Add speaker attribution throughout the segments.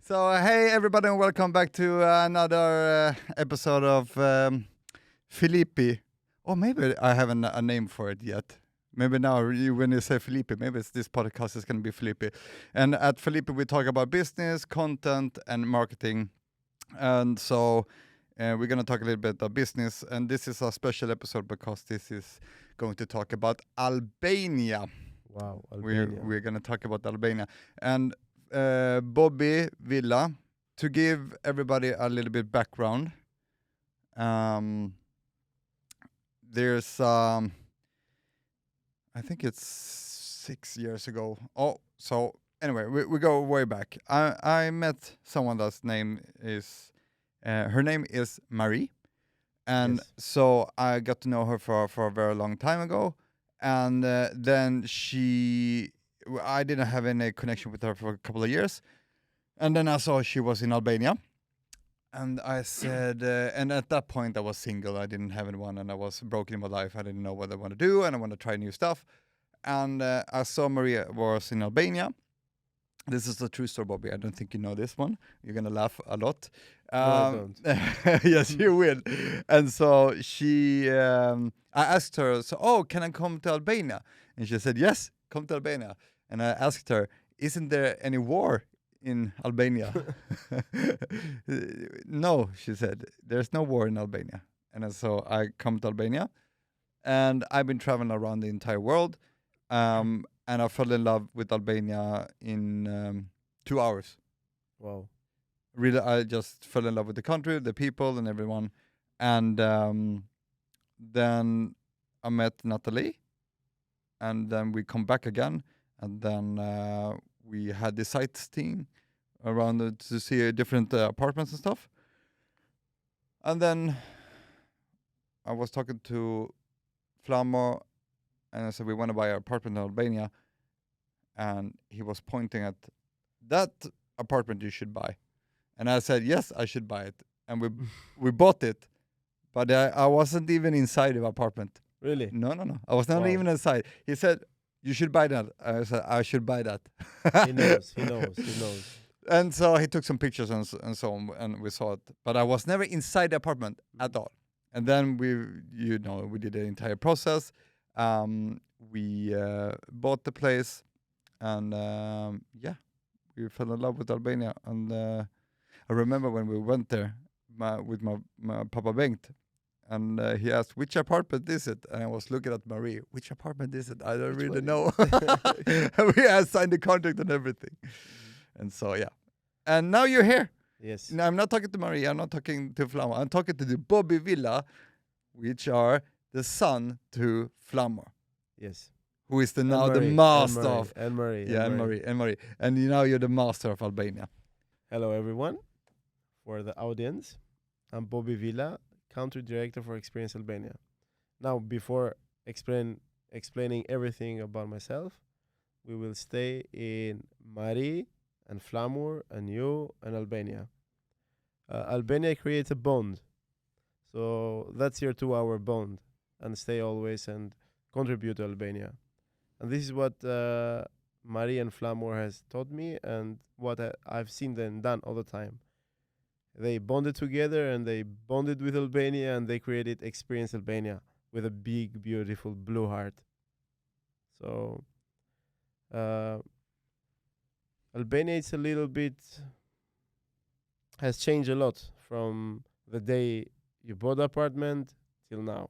Speaker 1: So, hey everybody, and welcome back to another episode of Filippi. Or maybe I haven't a name for it yet. Maybe now, when you say Filippi, maybe this podcast is going to be Filippi. And at Filippi, we talk about business, content, and marketing. And so we're going to talk a little bit about business. And this is a special episode because this is going to talk about Albania.
Speaker 2: Wow, Albania.
Speaker 1: We're going to talk about Albania. And Bobby Vila, to give everybody a little bit background, there's, I think it's 6 years ago. Oh, so anyway, we go way back. I met someone that's name is, her name is Marie. And
Speaker 2: Yes.
Speaker 1: so I got to know her for a very long time ago. And then I didn't have any connection with her for a couple of years. And then I saw she was in Albania. And I said, and at that point I was single. I didn't have anyone and I was broken in my life. I didn't know what I want to do and I want to try new stuff. And I saw Maria was in Albania. This is a true story, Bobby. I don't think you know this one. You're going to laugh a lot.
Speaker 2: No, I don't.
Speaker 1: Yes, you will. And so I asked her, can I come to Albania? And she said, yes, come to Albania. And I asked her, isn't there any war in Albania? No, she said, there's no war in Albania. And so I come to Albania. And I've been traveling around the entire world. And I fell in love with Albania in 2 hours.
Speaker 2: Wow.
Speaker 1: Really, I just fell in love with the country, the people, and everyone. And then I met Natalie, and then we come back again, and then we had the sightseeing around to see different apartments and stuff. And then I was talking to Flamo, and I said, we want to buy an apartment in Albania. And he was pointing at that apartment you should buy. And I said, yes, I should buy it. And we bought it. But I wasn't even inside the apartment.
Speaker 2: Really?
Speaker 1: No. I was not even inside. He said, you should buy that. I said, I should buy that.
Speaker 2: He knows.
Speaker 1: And so he took some pictures and so on, and we saw it. But I was never inside the apartment at all. And then we did the entire process. We bought the place. And we fell in love with Albania. And I remember when we went there with my Papa Bengt, and he asked, which apartment is it? And I was looking at Marie, which apartment is it? I don't really know. And we had signed the contract and everything. And so, yeah. And now you're here.
Speaker 2: Yes.
Speaker 1: Now, I'm not talking to Marie. I'm not talking to Flammo. I'm talking to the Bobby Vila, which are the son to Flammo.
Speaker 2: Yes.
Speaker 1: Who is the
Speaker 2: Marie,
Speaker 1: master
Speaker 2: and Marie,
Speaker 1: of...
Speaker 2: and Marie.
Speaker 1: Yeah, and Marie. And now you're the master of Albania.
Speaker 2: Hello, everyone. For the audience, I'm Bobby Vila, Country Director for Experience Albania. Now, before explaining everything about myself, we will stay in Marie and Flamur and you and Albania. Albania creates a bond. So that's your 2-hour bond. And stay always and contribute to Albania. And this is what Marie and Flamur has taught me and what I've seen them done all the time. They bonded together and they bonded with Albania and they created Experience Albania with a big, beautiful blue heart. So Albania is a little bit, has changed a lot from the day you bought the apartment till now.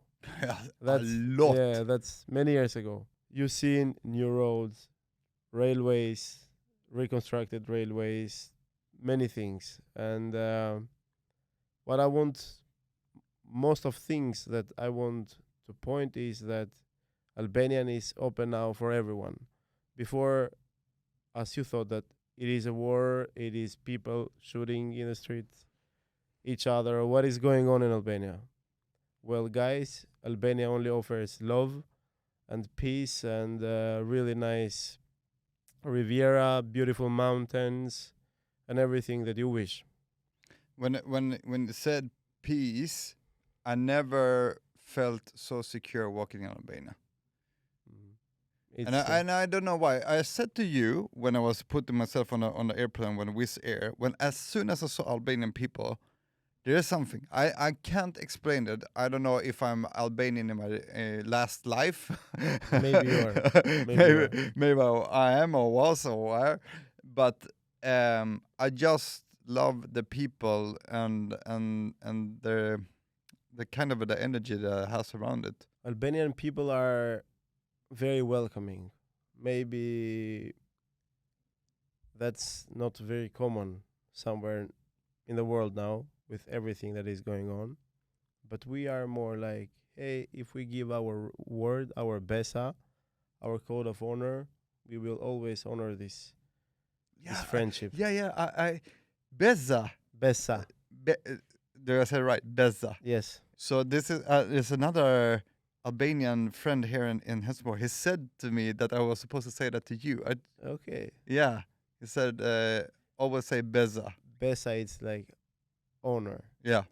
Speaker 1: That's a lot.
Speaker 2: Yeah, that's many years ago. You've seen new roads, railways, reconstructed railways, many things. And what I want, most of things that I want to point is that Albanian is open now for everyone. Before, as you thought that it is a war, it is people shooting in the streets, each other. What is going on in Albania? Well, guys, Albania only offers love and peace and really nice Riviera, beautiful mountains, and everything that you wish.
Speaker 1: When it said peace, I never felt so secure walking in Albania.
Speaker 2: It's
Speaker 1: And I don't know why. I said to you when I was putting myself on the airplane when Wizz Air, when as soon as I saw Albanian people, there is something. I can't explain it. I don't know if I'm Albanian in my last life.
Speaker 2: maybe you are. Maybe you are.
Speaker 1: maybe I am or was or were, but I just love the people and the kind of the energy that it has around it.
Speaker 2: Albanian people are very welcoming. Maybe that's not very common somewhere in the world now with everything that is going on. But we are more like, hey, if we give our word, our besa, our code of honor, we will always honor this
Speaker 1: Yeah,
Speaker 2: friendship.
Speaker 1: yeah. I Beza.
Speaker 2: Besa.
Speaker 1: Did I say it right? Beza.
Speaker 2: Yes.
Speaker 1: So this is there's another Albanian friend here in Helsingborg. He said to me that I was supposed to say that to you.
Speaker 2: Okay.
Speaker 1: Yeah, he said always say Beza.
Speaker 2: Besa, it's like honor.
Speaker 1: Yeah,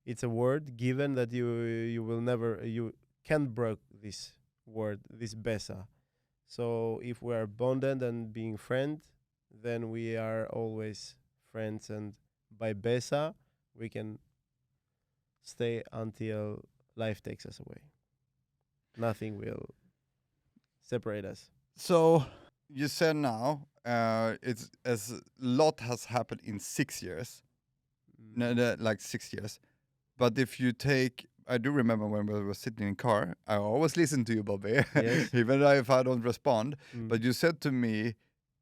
Speaker 2: It's a word given that you will never, you can't break this word, this besa. So if we are bonded and being friend, then we are always friends, and by besa we can stay until life takes us away. Nothing will separate us.
Speaker 1: so you said now it's as lot has happened in 6 years. No, like 6 years. But if you take, I do remember when we were sitting in car, I always listen to you, Bobby,
Speaker 2: Yes.
Speaker 1: even if I don't respond.
Speaker 2: Mm.
Speaker 1: But you said to me,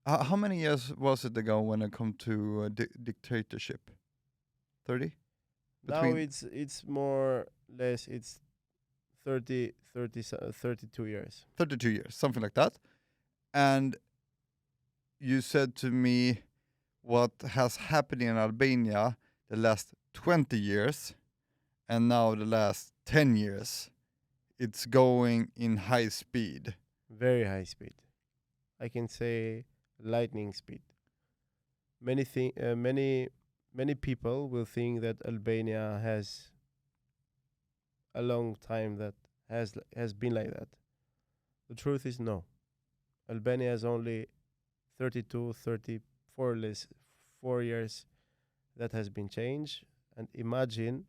Speaker 1: how many years was it ago when it come to dictatorship? 30?
Speaker 2: Now
Speaker 1: Between
Speaker 2: it's more less, it's 32 years.
Speaker 1: 32 years, something like that. And you said to me what has happened in Albania the last 20 years and now the last 10 years. It's going in high speed.
Speaker 2: Very high speed. I can say lightning speed. Many people will think that Albania has a long time that has been like that. The truth is no. Albania has only 32, 34 less 4 years that has been changed. And imagine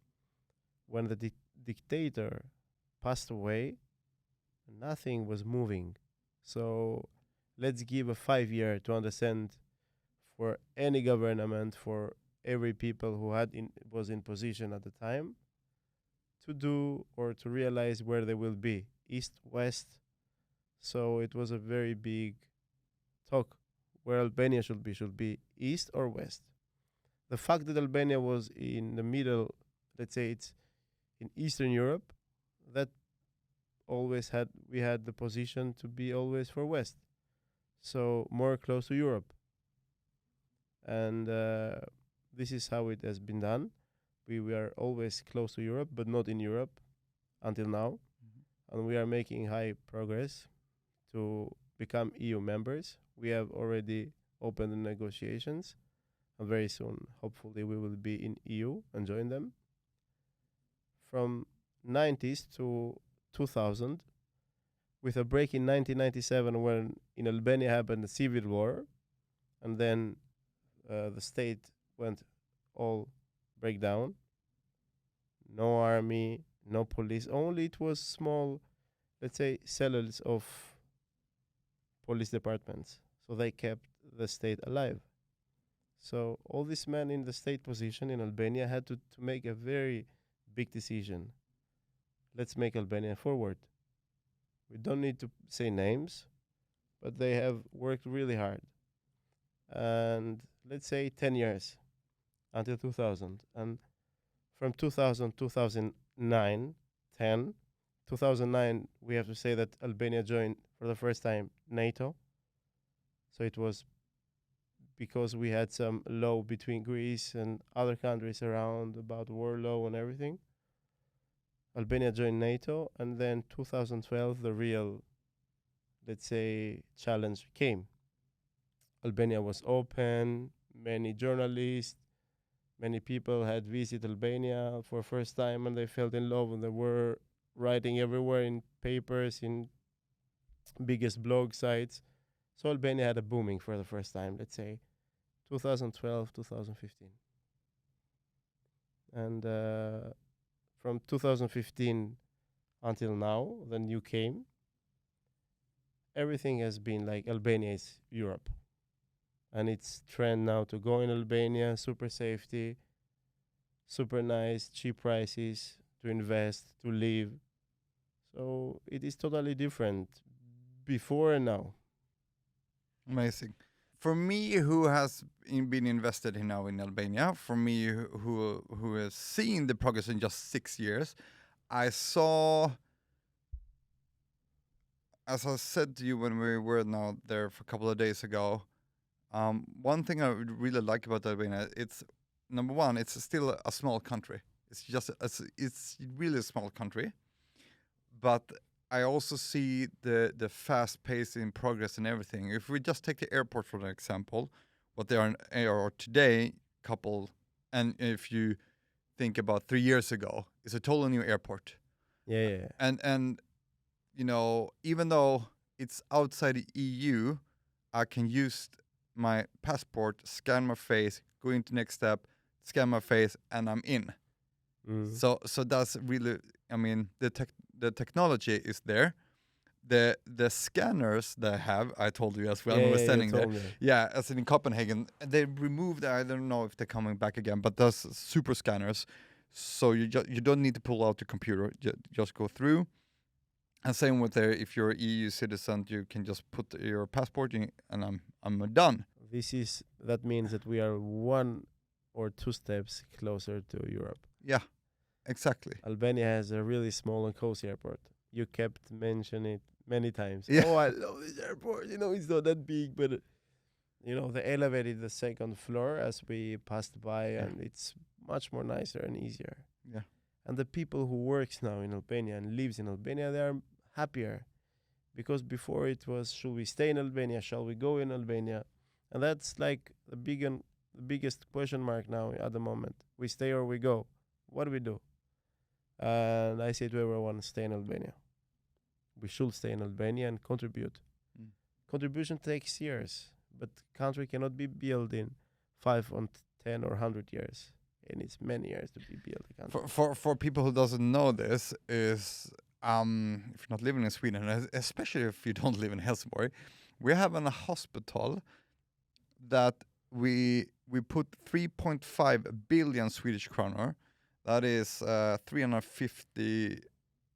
Speaker 2: when the dictator passed away, nothing was moving. So let's give a 5 year to understand for any government, for every people who was in position at the time, to do or to realize where they will be, east, west. So it was a very big talk where Albania should be east or west. The fact that Albania was in the middle, let's say it's in Eastern Europe, that we had the position to be always for west, so more close to Europe. And this is how it has been done. We were always close to Europe, but not in Europe until now. And we are making high progress to become EU members. We have already opened the negotiations, and very soon, hopefully, we will be in EU and join them. From 90s to 2000, with a break in 1997 when in Albania happened the civil war, and then the state went all breakdown. No army, no police. Only it was small, let's say, cells of police departments. So they kept the state alive. So all these men in the state position in Albania had to make a very big decision. Let's make Albania forward. We don't need to say names, but they have worked really hard. And let's say 10 years until 2000. And from 2000, 2009, 10, 2009, we have to say that Albania joined for the first time NATO. So it was because we had some law between Greece and other countries around about war law and everything. Albania joined NATO, and then 2012, the real, let's say, challenge came. Albania was open, many journalists, many people had visited Albania for first time, and they felt in love, and they were writing everywhere in papers, in biggest blog sites. So Albania had a booming for the first time, let's say 2012, 2015. And from 2015 until now, then you came, everything has been like Albania is Europe. And it's trend now to go in Albania, super safety, super nice, cheap prices to invest, to live. So it is totally different before and now.
Speaker 1: Amazing. For me, who has been invested in now in Albania, for me who has seen the progress in just 6 years, I saw, as I said to you when we were now there for a couple of days ago, one thing I would really like about Albania, it's number one, it's still a small country. It's really a small country, but I also see the fast pace in progress and everything. If we just take the airport for an example, what they are today, and if you think about 3 years ago, it's a totally new airport.
Speaker 2: Yeah.
Speaker 1: And even though it's outside the EU, I can use my passport, scan my face, go into next step, scan my face, and I'm in. So that's really, I mean, the technology is there. The scanners that I have, I told you as well when we were standing there. Yeah, as in Copenhagen, they removed. I don't know if they're coming back again, but those super scanners. So you don't need to pull out your computer. Just go through. And same with there, if you're an EU citizen, you can just put your passport in, and I'm done.
Speaker 2: That means that we are 1 or 2 steps closer to Europe.
Speaker 1: Yeah, exactly.
Speaker 2: Albania has a really small and cozy airport. You kept mentioning it many times.
Speaker 1: Yeah.
Speaker 2: Oh, I love this airport. It's not that big, but they elevated the second floor as we passed by, and it's much more nicer and easier.
Speaker 1: Yeah.
Speaker 2: And the people who works now in Albania and lives in Albania, they are happier, because before it was, should we stay in Albania? Shall we go in Albania? And that's like the biggest question mark now at the moment. We stay or we go. What do we do? And I say to everyone, stay in Albania. We should stay in Albania and contribute. Contribution takes years, but country cannot be built in 5 or 10 or 100 years. It needs many years to be built. A country.
Speaker 1: For people who doesn't know this, is if you're not living in Sweden, especially if you don't live in Helsingborg, we have a hospital that we put 3.5 billion Swedish kronor. That is 350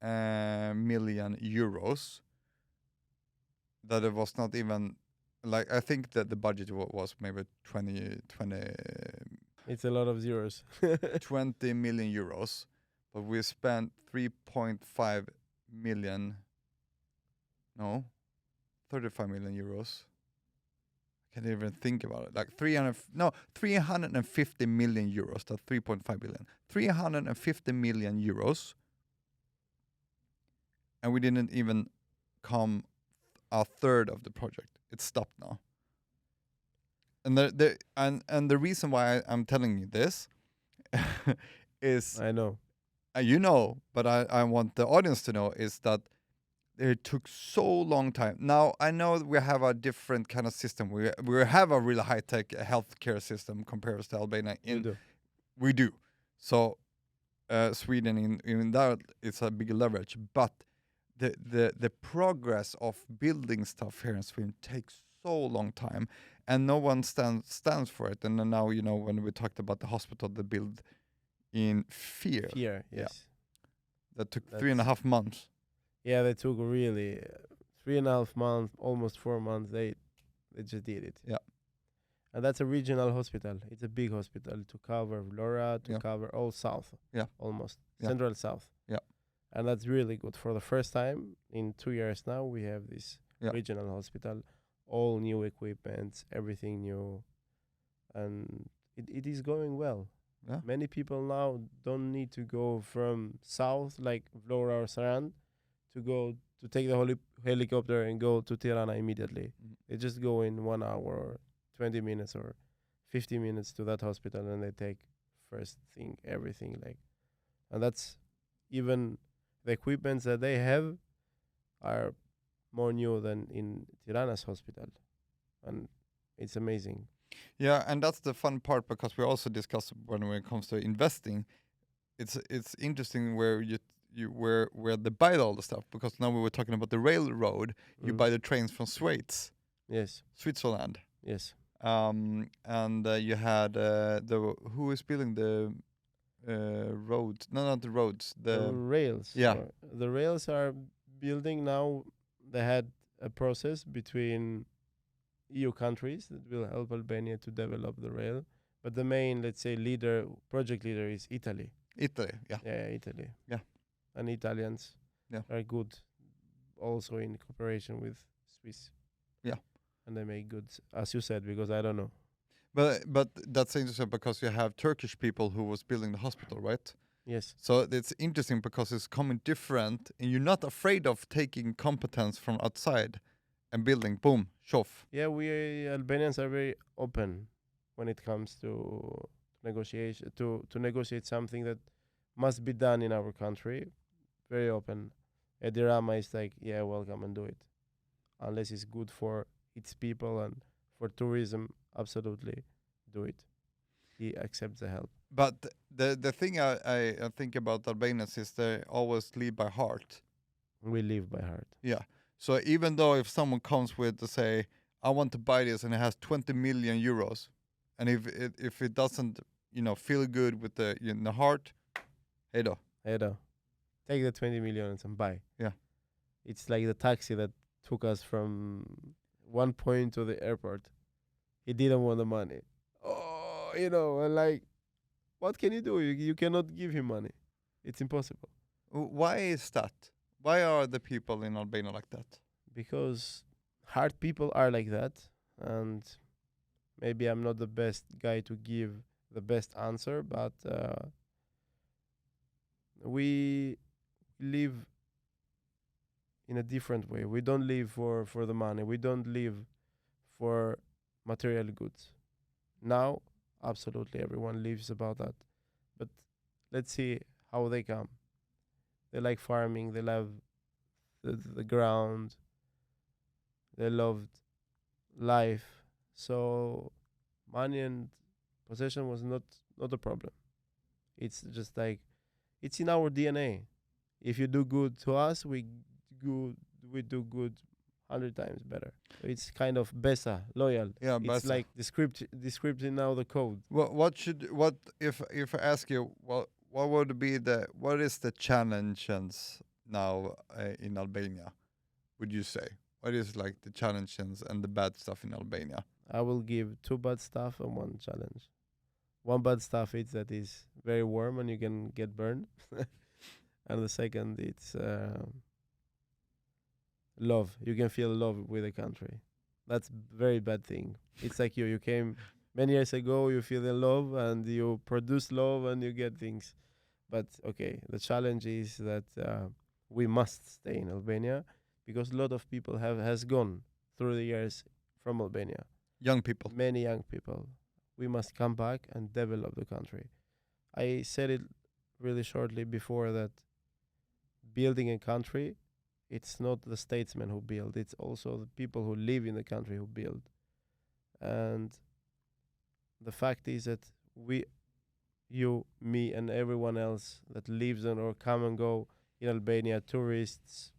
Speaker 1: million euros. That it was not even, like, I think that the budget was maybe 20.
Speaker 2: It's a lot of zeros.
Speaker 1: 20 million euros, but we spent 3.5 million. No, 35 million euros. I can't even think about it. Like 350 million euros. That's 3.5 billion. 350 million euros. And we didn't even come a third of the project. It's stopped now. And the reason why I'm telling you this is,
Speaker 2: I know.
Speaker 1: But I want the audience to know, is that it took so long time. Now I know we have a different kind of system. We have a really high tech healthcare system compared to Albania. We do. So Sweden in that it's a big leverage, but the progress of building stuff here in Sweden takes so long time, and no one stands for it. And then now when we talked about the hospital they built in Fear.
Speaker 2: Yes.
Speaker 1: Yeah. That took 3.5 months.
Speaker 2: Yeah, they took really 3.5 months, almost 4 months. They just did it.
Speaker 1: Yeah.
Speaker 2: And that's a regional hospital. It's a big hospital to cover Vlora, to cover all south.
Speaker 1: Yeah.
Speaker 2: Almost.
Speaker 1: Yeah.
Speaker 2: Central south.
Speaker 1: Yeah.
Speaker 2: And that's really good. For the first time in 2 years now, we have this regional hospital, all new equipment, everything new. And it is going well.
Speaker 1: Yeah.
Speaker 2: Many people now don't need to go from south, like Vlora or Saran, to take the helicopter and go to Tirana immediately. They just go in 1 hour or 20 minutes or 50 minutes to that hospital, and they take first thing, everything. And that's even the equipments that they have are more new than in Tirana's hospital, and it's amazing.
Speaker 1: Yeah, and that's the fun part because we also discussed when it comes to investing. It's interesting where you where they buy all the stuff because now we were talking about the railroad. You buy the trains from Schweiz,
Speaker 2: Yes,
Speaker 1: Switzerland,
Speaker 2: yes.
Speaker 1: and you had the who is building the roads? No, not the roads.
Speaker 2: The
Speaker 1: The
Speaker 2: rails.
Speaker 1: yeah.
Speaker 2: The rails are building now. They had a process between EU countries that will help Albania to develop the rail. But the main, let's say, project leader is Italy.
Speaker 1: Italy. Yeah,
Speaker 2: Yeah, Italy.
Speaker 1: Yeah.
Speaker 2: And Italians
Speaker 1: Yeah.
Speaker 2: are good also in cooperation with Swiss.
Speaker 1: Yeah.
Speaker 2: And they make goods, as you said, because I don't know.
Speaker 1: but that's interesting because you have Turkish people who was building the hospital, right?
Speaker 2: Yes.
Speaker 1: So it's interesting because it's coming different, and you're not afraid of taking competence from outside and building. Boom, shof.
Speaker 2: Yeah, we Albanians are very open when it comes to negotiation to negotiate something that must be done in our country. Very open. Edirama is like, yeah, welcome and do it, unless it's good for its people and for tourism. Absolutely, do it. He accepts the help.
Speaker 1: But the thing I think about Albanians is they always lead by heart.
Speaker 2: We live by heart.
Speaker 1: Yeah. So even though if someone comes with to say, I want to buy this and it has 20 million euros, and if it doesn't, feel good with the in the heart, hey do.
Speaker 2: Edo, take the 20 million and buy.
Speaker 1: Yeah.
Speaker 2: It's like the taxi that took us from one point to the airport. He didn't want the money. Oh, and like, what can you do? You cannot give him money. It's impossible.
Speaker 1: Why is that? Why are the people in Albania like that?
Speaker 2: Because hard people are like that, and maybe I'm not the best guy to give the best answer, but we live in a different way. We don't live for the money. We don't live for material goods. Now, absolutely everyone lives about that. But let's see how they come. They like farming. They love the ground. They loved life. So money and possession was not a problem. It's just like it's in our DNA. If you do good to us, we do good 100 times better. So it's kind of besa, loyal.
Speaker 1: Yeah,
Speaker 2: It's
Speaker 1: besa.
Speaker 2: like the script in now the code.
Speaker 1: What if I ask you what is the challenges now in Albania? Would you say what is like the challenges and the bad stuff in Albania?
Speaker 2: I will give two bad stuff and one challenge. One bad stuff is that it's very warm and you can get burned. And the second, it's love. You can feel love with the country. That's very bad thing. It's like you came many years ago, you feel in love and you produce love and you get things. But okay, the challenge is that we must stay in Albania because a lot of people has gone through the years from Albania.
Speaker 1: Young people.
Speaker 2: Many young people. We must come back and develop the country. I said it really shortly before that building a country, it's not the statesmen who build, it's also the people who live in the country who build. And the fact is that you, me, and everyone else that lives on or come and go in Albania, tourists,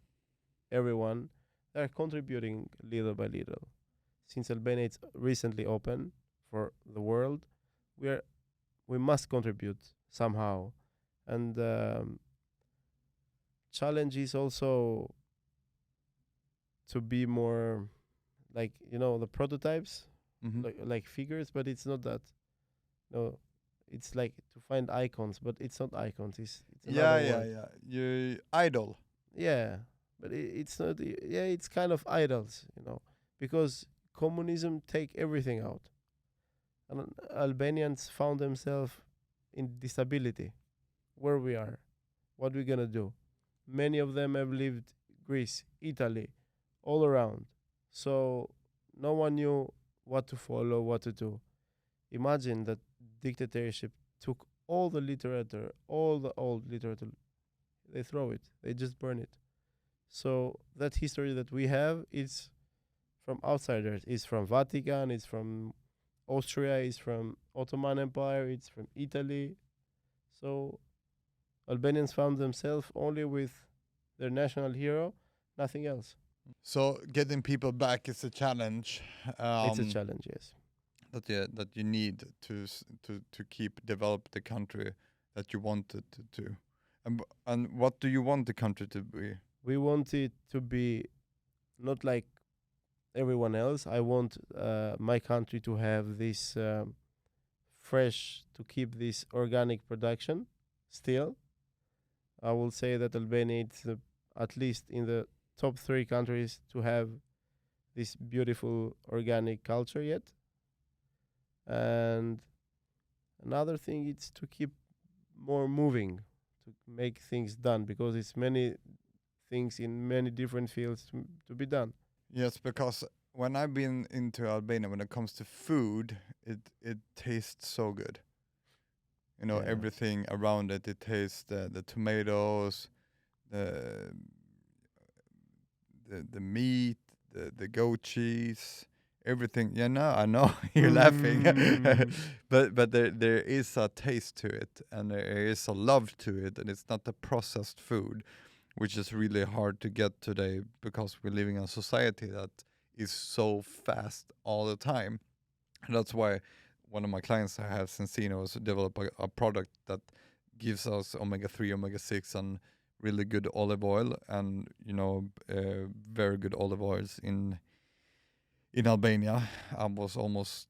Speaker 2: everyone, they're contributing little by little. Since Albania is recently open for the world, we must contribute somehow. And challenge is also to be more like the prototypes, like figures, but it's not that. No, it's like to find icons, but it's not icons. It's another word.
Speaker 1: You idol.
Speaker 2: Yeah, but it's not. Yeah, it's kind of idols, because communism take everything out, and Albanians found themselves in disability. Where we are, what we're gonna do? Many of them have lived Greece, Italy, all around, so no one knew what to follow, what to do. Imagine that dictatorship took all the literature, all the old literature, they throw it, they just burn it. So that history that we have, it's from outsiders. It's from Vatican. It's from Austria. It's from Ottoman Empire. It's from Italy. So Albanians found themselves only with their national hero, nothing else.
Speaker 1: So getting people back is a challenge.
Speaker 2: It's a challenge, yes.
Speaker 1: That you need to keep develop the country that you wanted to. And what do you want the country to be?
Speaker 2: We want it to be not like everyone else. I want my country to have this fresh, to keep this organic production still. I will say that Albania is at least in the top 3 countries to have this beautiful organic culture yet. And another thing is to keep more moving, to make things done, because it's many things in many different fields to be done.
Speaker 1: Yes, because when I've been into Albania, when it comes to food, it tastes so good. You know,
Speaker 2: Yeah.
Speaker 1: everything around it. It tastes the tomatoes, the the meat, the goat cheese, everything. Yeah, no, I know you're laughing,
Speaker 2: Mm.
Speaker 1: but there is a taste to it, and there is a love to it, and it's not the processed food, which is really hard to get today because we're living in a society that is so fast all the time. And that's why one of my clients I have, Sensino, has developed a product that gives us omega-3, omega-6, and really good olive oil, and very good olive oils in Albania. I was almost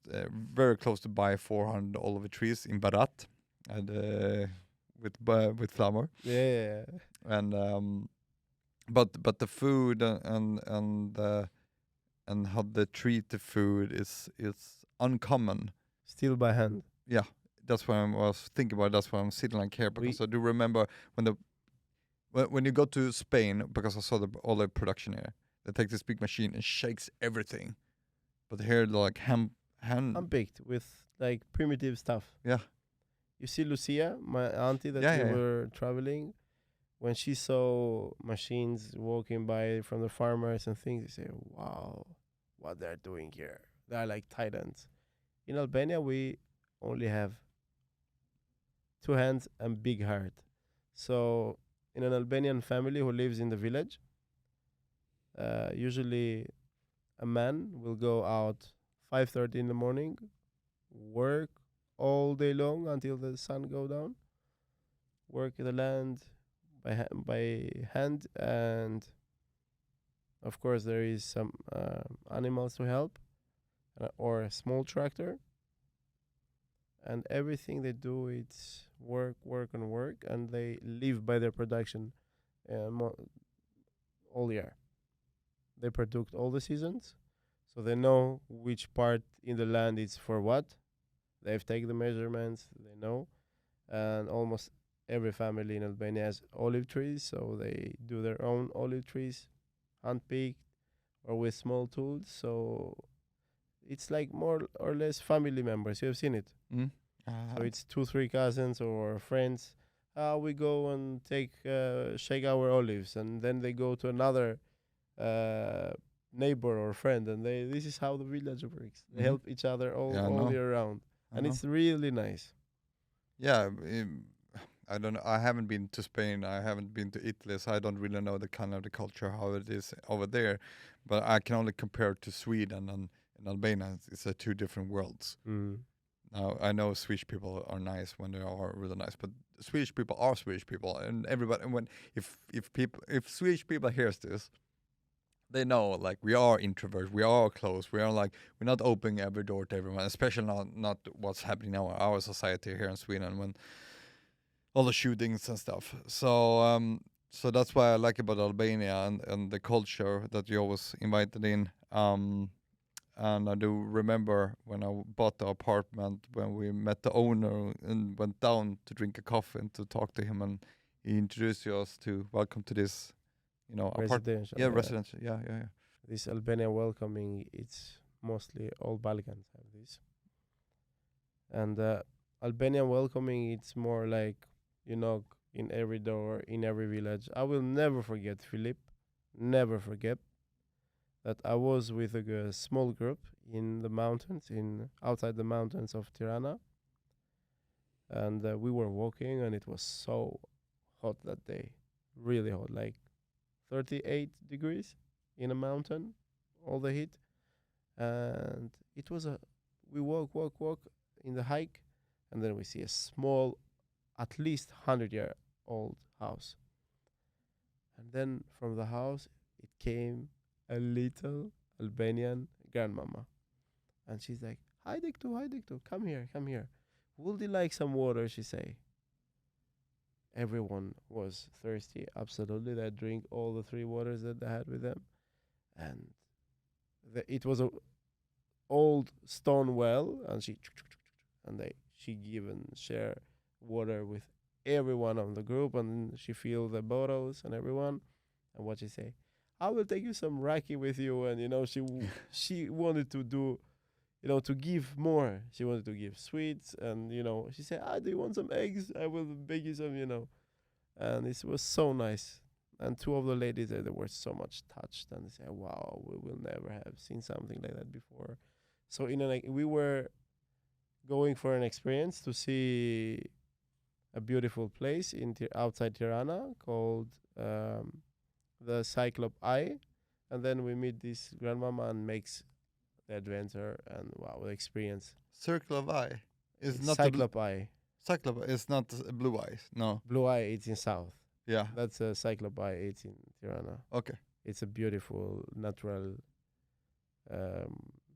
Speaker 1: very close to buy 400 olive trees in Barat, and with flour,
Speaker 2: Yeah.
Speaker 1: and but the food and how they treat the food is uncommon.
Speaker 2: Still by hand.
Speaker 1: Yeah, that's what I was thinking about. That's why I'm sitting like here, because I do remember when you go to Spain, because I saw all the production here. They take this big machine and shakes everything, but here like hand.
Speaker 2: Unpicked with like primitive stuff.
Speaker 1: Yeah,
Speaker 2: You see Lucia, my auntie that
Speaker 1: Yeah,
Speaker 2: we
Speaker 1: yeah.
Speaker 2: were traveling, when she saw machines walking by from the farmers and things, she said, wow, what they're doing here. They're like titans. In Albania, we only have 2 hands and big heart. So in an Albanian family who lives in the village, usually a man will go out 5:30 in the morning, work all day long until the sun go down, work the land by hand, and of course there is some animals to help, or a small tractor, and everything they do it's work and work, and they live by their production all year. They produce all the seasons, so they know which part in the land is for what. They've taken the measurements, they know, and almost every family in Albania has olive trees, so they do their own olive trees, hand-picked or with small tools. So it's like more or less family members. You have seen it.
Speaker 1: Mm.
Speaker 2: So it's 2, 3 cousins or friends. We go and shake our olives, and then they go to another neighbor or friend, and this is how the village works. They
Speaker 1: Mhm.
Speaker 2: help each other all,
Speaker 1: Yeah, I
Speaker 2: all
Speaker 1: know.
Speaker 2: year round,
Speaker 1: I
Speaker 2: and
Speaker 1: know.
Speaker 2: it's really nice.
Speaker 1: Yeah, I don't know. I haven't been to Spain. I haven't been to Italy, so I don't really know the kind of the culture how it is over there. But I can only compare it to Sweden and Albania. It's 2 different worlds. Now I know Swedish people are nice when they are really nice, but Swedish people are Swedish people, and everybody. And when if Swedish people hears this, they know like we are introverts, we are close, we are like we're not opening every door to everyone, especially not what's happening now in our society here in Sweden when all the shootings and stuff. So that's why I like about Albania and the culture that you always invited in. And I do remember when I bought the apartment, when we met the owner and went down to drink a coffee and to talk to him, and he introduced us to welcome to this,
Speaker 2: Residential.
Speaker 1: yeah, residential, yeah.
Speaker 2: This Albania welcoming, it's mostly all Balkans have this. And Albanian welcoming, it's more like you knock in every door, in every village. I will never forget Philip. never forget that I was with a small group in the mountains, in outside the mountains of Tirana, and we were walking, and it was so hot that day, really hot, like 38 degrees in a mountain, all the heat, and it was a we walk in the hike, and then we see a small, at least 100-year old house, and then from the house it came a little Albanian grandmama, and she's like, hi Dicto, come here. Would you like some water?" She say. Everyone was thirsty. Absolutely, they drink all the three waters that they had with them, and it was a old stone well, and she give and share water with everyone on the group, and she fill the bottles and everyone. And what she say, I will take you some raki with you, and she wanted to do, to give more. She wanted to give sweets, and she said, do you want some eggs? I will bake you some, and it was so nice. And two of the ladies there, they were so much touched, and they said, wow, we will never have seen something like that before. So we were going for an experience to see a beautiful place outside Tirana called the Cyclop Eye, and then we meet this grandmama and makes the adventure, and wow, the experience.
Speaker 1: Circle of Eye is not
Speaker 2: Cyclop Eye.
Speaker 1: Cyclop is not Blue Eyes. No.
Speaker 2: Blue Eye, it's in south.
Speaker 1: Yeah.
Speaker 2: That's a Cyclop Eye. It's in Tirana.
Speaker 1: Okay.
Speaker 2: It's a beautiful natural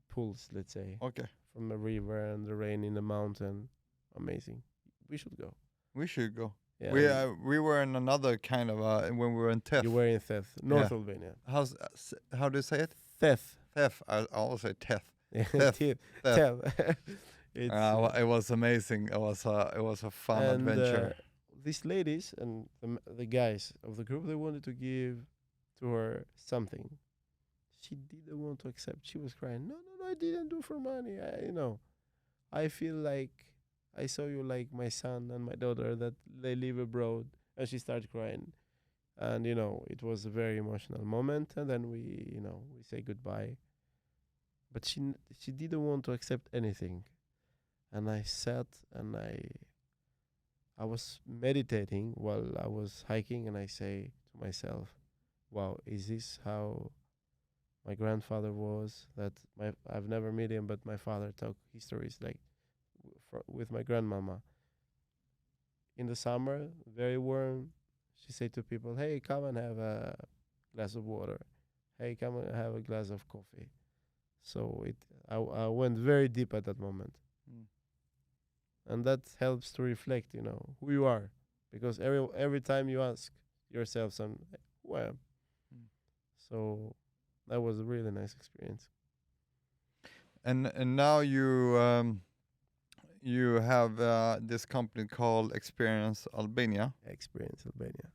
Speaker 2: pools, let's say.
Speaker 1: Okay.
Speaker 2: From the river and the rain in the mountain. Amazing. We should go.
Speaker 1: We should go.
Speaker 2: Yeah.
Speaker 1: We were in another kind of when we were in Theth.
Speaker 2: You were in Theth, North Albania.
Speaker 1: How do you say it?
Speaker 2: Theth.
Speaker 1: Theth. I always say Theth.
Speaker 2: Theth.
Speaker 1: It was amazing. It was a fun adventure.
Speaker 2: These ladies and the guys of the group, they wanted to give to her something. She didn't want to accept. She was crying. No, I didn't do for money. I feel like I saw you like my son and my daughter that they live abroad. And she started crying. And, it was a very emotional moment. And then we say goodbye. But she didn't want to accept anything. And I sat and I was meditating while I was hiking, and I say to myself, wow, is this how my grandfather was? I've never met him, but my father talk histories like with my grandmama. In the summer, very warm, she said to people, hey, come and have a glass of water. Hey, come and have a glass of coffee. So I went very deep at that moment. And that helps to reflect, who you are. Because every time you ask yourself who I am. So that was a really nice experience.
Speaker 1: And now you have this company called Experience Albania.
Speaker 2: Experience Albania.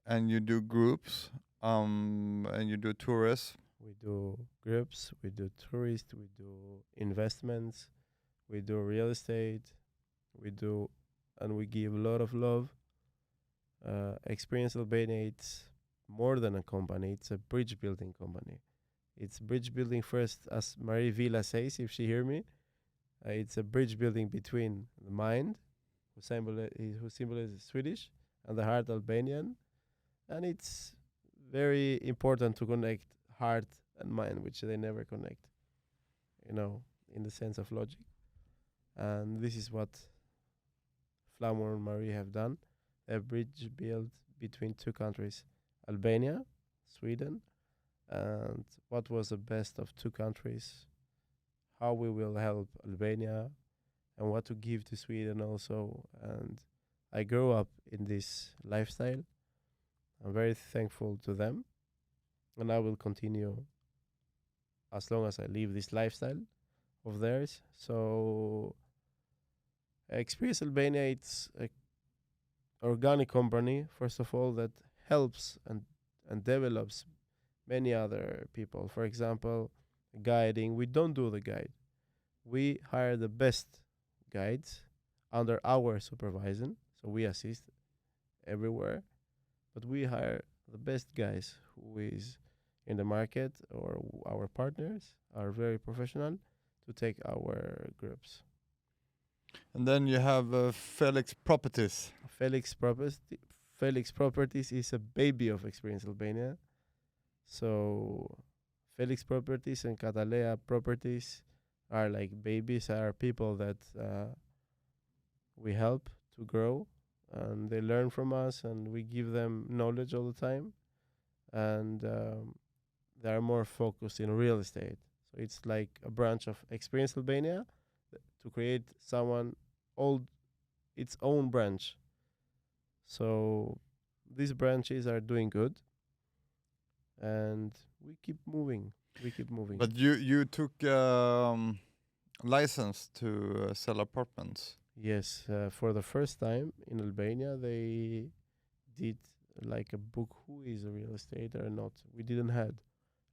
Speaker 1: And you do groups, and you do tourists.
Speaker 2: We do groups, we do tourists, we do investments, we do real estate, we give a lot of love. Experience Albania, it's more than a company, it's a bridge building company. It's bridge building first, as Marie Vila says, if she hear me. It's a bridge building between the mind, who symbolizes Swedish, and the heart Albanian. And it's very important to connect heart and mind, which they never connect, in the sense of logic. And this is what Flamor and Marie have done. A bridge built between two countries, Albania, Sweden, and what was the best of two countries, how we will help Albania, and what to give to Sweden also. And I grew up in this lifestyle. I'm very thankful to them, and I will continue as long as I live this lifestyle of theirs. So Experience Albania, it's an organic company, first of all, that helps and develops many other people. For example, guiding. We don't do the guide. We hire the best guides under our supervision, so we assist everywhere. But we hire the best guys who is in the market or our partners are very professional to take our groups.
Speaker 1: And then you have Felix Properties.
Speaker 2: Felix Properties. Felix Properties is a baby of Experience Albania. So Felix Properties and Catalea Properties are like babies, are people that we help to grow, and they learn from us, and we give them knowledge all the time, and they are more focused in real estate. So it's like a branch of Experience Albania to create its own branch. So these branches are doing good, and we keep moving.
Speaker 1: But you took license to sell apartments.
Speaker 2: Yes, for the first time in Albania, they did like a book who is a real estate or not. We didn't had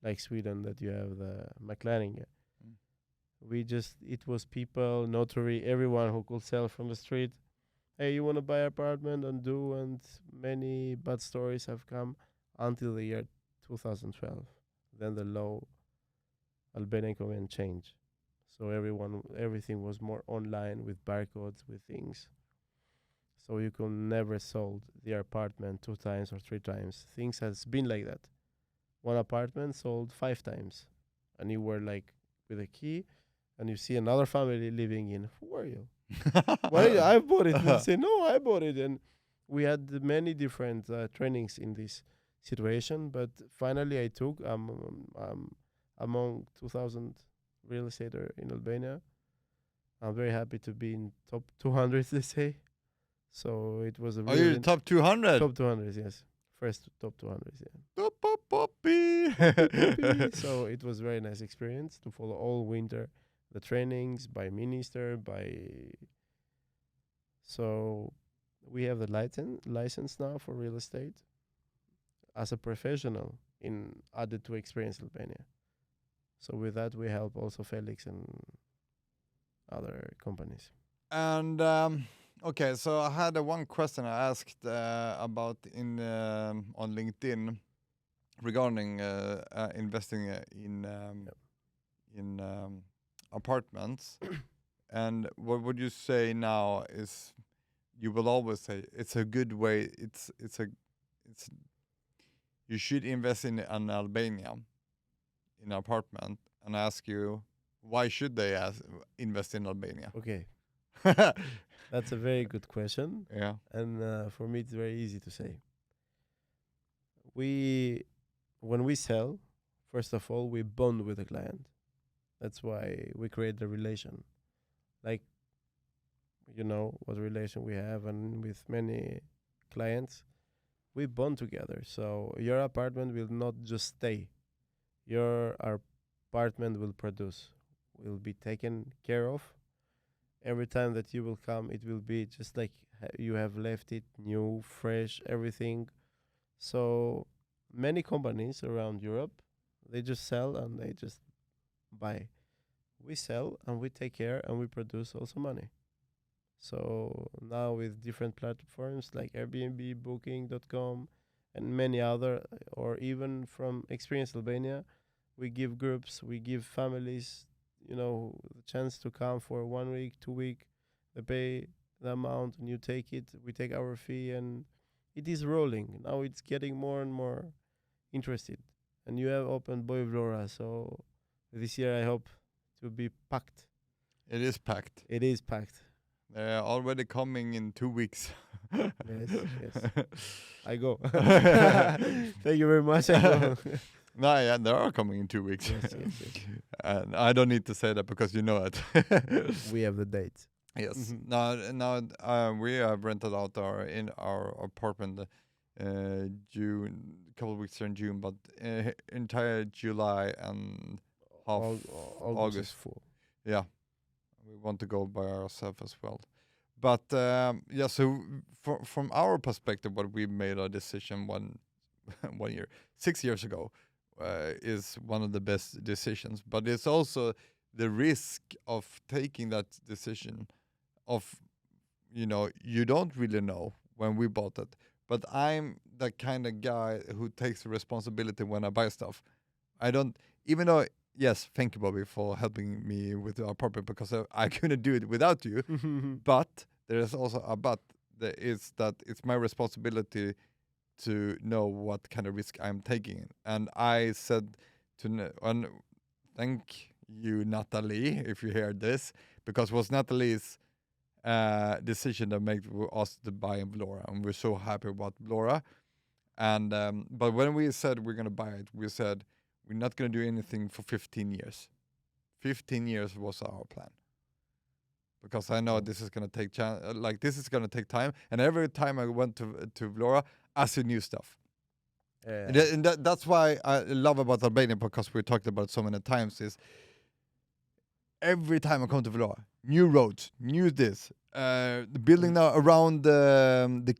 Speaker 2: like Sweden that you have the McLaren.
Speaker 1: Mm.
Speaker 2: It was people, notary, everyone who could sell from the street. Hey, you want to buy apartment and many bad stories have come until the year 2012. Then the law Albanian government changed. So everything was more online with barcodes, with things. So you could never sold the apartment 2 times or 3 times. Things has been like that. One apartment sold 5 times, and you were like with a key, and you see another family living in. Who are you? Why I bought it? And you say no, I bought it, and we had many different trainings in this situation. But finally, I took among 2,000 real estater in Albania. I'm very happy to be in top 200, they say. So it was a
Speaker 1: Are you top 200?
Speaker 2: top 200, yes. First top 200, yeah. So it was very nice experience to follow all winter the trainings by minister, so we have the license now for real estate as a professional in added to Experience Albania. So with that, we help also Felix and other companies.
Speaker 1: And okay, so I had one question I asked about on LinkedIn regarding investing in apartments. And what would you say now is? You will always say it's a good way. You should invest in Albania, in an apartment, and ask you why should they invest in Albania?
Speaker 2: Okay, that's a very good question.
Speaker 1: Yeah.
Speaker 2: And for me, it's very easy to say. When we sell, first of all, we bond with the client. That's why we create the relation. Like, you know what relation we have, and with many clients, we bond together. So your apartment will not just stay. Your apartment will produce, will be taken care of. Every time that you will come, it will be just like you have left it new, fresh, everything. So many companies around Europe, they just sell and they just buy. We sell and we take care and we produce also money. So now with different platforms like Airbnb, Booking.com, and many other, or even from Experience Albania, we give groups, we give families, the chance to come for 1 week, 2 week. They pay the amount and you take it. We take our fee and it is rolling. Now it's getting more and more interested. And you have opened Boy Vlora, so this year I hope to be packed.
Speaker 1: It is packed.
Speaker 2: It is packed.
Speaker 1: They're already coming in 2 weeks.
Speaker 2: Yes. I go. Thank you very much. I go.
Speaker 1: No, yeah, they are coming in 2 weeks.
Speaker 2: Yes.
Speaker 1: And I don't need to say that because you know it.
Speaker 2: We have the date.
Speaker 1: Yes. Now, we have rented out our apartment June, a couple of weeks in June, but entire July and half
Speaker 2: August is full.
Speaker 1: Yeah, we want to go by ourselves as well. But yeah, so from our perspective, what we made a decision 6 years ago, is one of the best decisions. But it's also the risk of taking that decision of, you don't really know when we bought it but I'm the kind of guy who takes responsibility when I buy stuff. I don't, even though, yes, thank you, Bobby, for helping me with our apartment because I couldn't do it without you. But there is also a but. There is that it's my responsibility to know what kind of risk I'm taking. And I said and thank you, Natalie, if you hear this, because it was Natalie's decision that made us to buy in Vlora, and we're so happy about Vlora. And but when we said we're gonna buy it, we said we're not gonna do anything for 15 years. 15 years was our plan. Because I know this is gonna take this is gonna take time, and every time I went to Vlora, I see new stuff. And that's why I love about Albania, because we talked about it so many times, is every time I come to Vlora, new roads, new this, the building now around the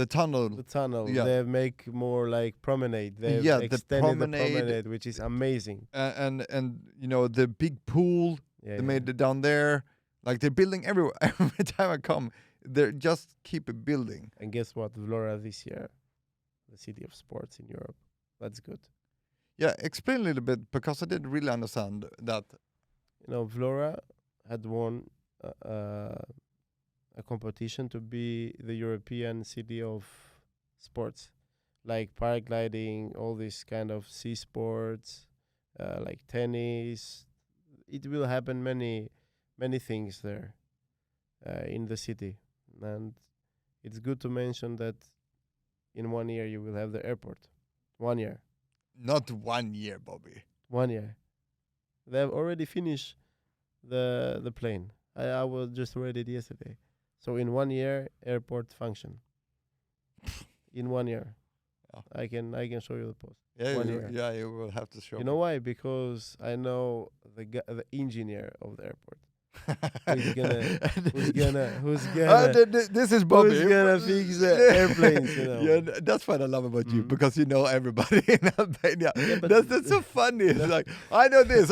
Speaker 1: tunnel.
Speaker 2: The tunnel.
Speaker 1: Yeah.
Speaker 2: They make more like promenade. They've
Speaker 1: Yeah, the
Speaker 2: extended the
Speaker 1: promenade.
Speaker 2: promenade, which is amazing.
Speaker 1: And you know, the big pool they made it down there. Like, they're building everywhere. Every time I come, they just keep building.
Speaker 2: And guess what? Vlora this year, the city of sports in Europe. That's good.
Speaker 1: Yeah, explain a little bit, because I didn't really understand that.
Speaker 2: You know, Vlora had won a competition to be the European city of sports, like paragliding, all these kind of sea sports, like tennis. It will happen many things there in the city, and it's good to mention that in 1 year you will have the airport. 1 year.
Speaker 1: Not 1 year, Bobby.
Speaker 2: 1 year. They have already finished the plane. I was just read it yesterday. So in 1 year, airport function. In 1 year.
Speaker 1: Yeah.
Speaker 2: I can show you the post.
Speaker 1: Yeah,
Speaker 2: 1 year.
Speaker 1: Yeah, you will have to show.
Speaker 2: You know why? Because I know the engineer of the airport. Who's gonna
Speaker 1: this is Bobby.
Speaker 2: Who's gonna fix the airplanes, you know?
Speaker 1: Yeah, that's what I love about you, because you know everybody in Albania.
Speaker 2: Yeah, but
Speaker 1: that's so funny. It's like, I know this.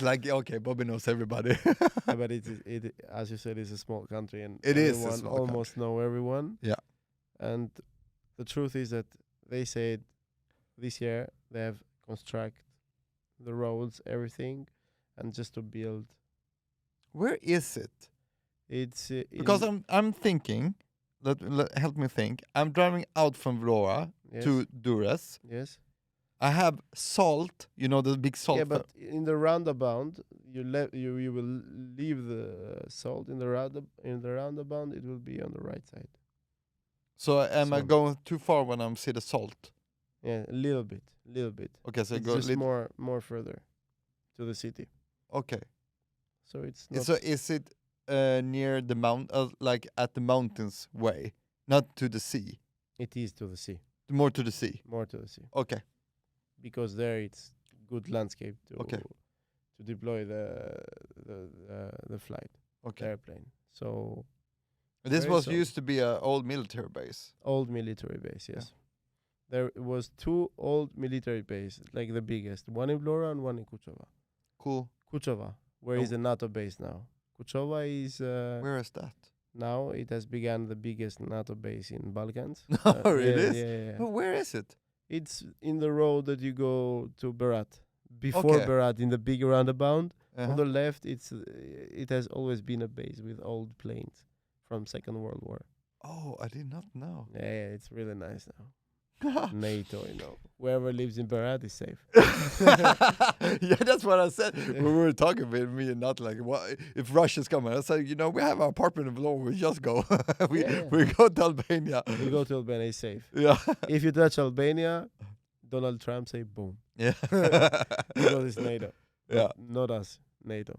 Speaker 1: Like, okay, Bobby knows everybody.
Speaker 2: Yeah, but it as you said, it's a small country, and
Speaker 1: It is a
Speaker 2: everyone
Speaker 1: small
Speaker 2: almost know everyone.
Speaker 1: Yeah.
Speaker 2: And the truth is that they said this year they have construct the roads, everything, and just to build.
Speaker 1: Where is it?
Speaker 2: It's
Speaker 1: Because I'm thinking. Help me think. I'm driving out from Vlora to Dures.
Speaker 2: Yes.
Speaker 1: I have salt. You know, the big salt.
Speaker 2: Yeah, but in the roundabout, you will leave the salt in the roundabout. It will be on the right side.
Speaker 1: So am I going too far when I'm see the salt?
Speaker 2: Yeah, a little bit.
Speaker 1: Okay, so
Speaker 2: It's
Speaker 1: go
Speaker 2: just more further to the city.
Speaker 1: Okay.
Speaker 2: So it's not.
Speaker 1: So is it near the mount, like at the mountains way, not to the sea?
Speaker 2: It is to the sea.
Speaker 1: More to the sea.
Speaker 2: More to the sea.
Speaker 1: Okay.
Speaker 2: Because there it's good landscape to
Speaker 1: Okay.
Speaker 2: to deploy the flight, the
Speaker 1: Okay.
Speaker 2: airplane. So
Speaker 1: This
Speaker 2: very
Speaker 1: was
Speaker 2: so-
Speaker 1: used to be an old military base.
Speaker 2: old military base, yes. There was 2 old military bases, like the biggest, one in Vlora and one in Kuchova.
Speaker 1: Cool.
Speaker 2: Kuchova, where is the NATO base now? Kuchova is
Speaker 1: Where is that?
Speaker 2: now it has begun the biggest NATO base in Balkans.
Speaker 1: Oh, it is?
Speaker 2: Yeah.
Speaker 1: Oh, where is it?
Speaker 2: It's in the road that you go to Berat. Before
Speaker 1: Okay.
Speaker 2: Berat, in the big roundabout,
Speaker 1: Uh-huh.
Speaker 2: on the left, it has always been a base with old planes from Second World War.
Speaker 1: Oh, I did not know.
Speaker 2: Yeah, it's really nice now. NATO, you know, whoever lives in Berat is safe.
Speaker 1: Yeah, that's what I said when we were talking with me and not like, what if Russia's coming? I said, you know, we have our apartment in Vlora, we just go. we go to Albania.
Speaker 2: You go to Albania, it's safe.
Speaker 1: Yeah.
Speaker 2: If you touch Albania, Donald Trump say boom.
Speaker 1: Yeah.
Speaker 2: Because it's NATO.
Speaker 1: Yeah.
Speaker 2: Not us, NATO.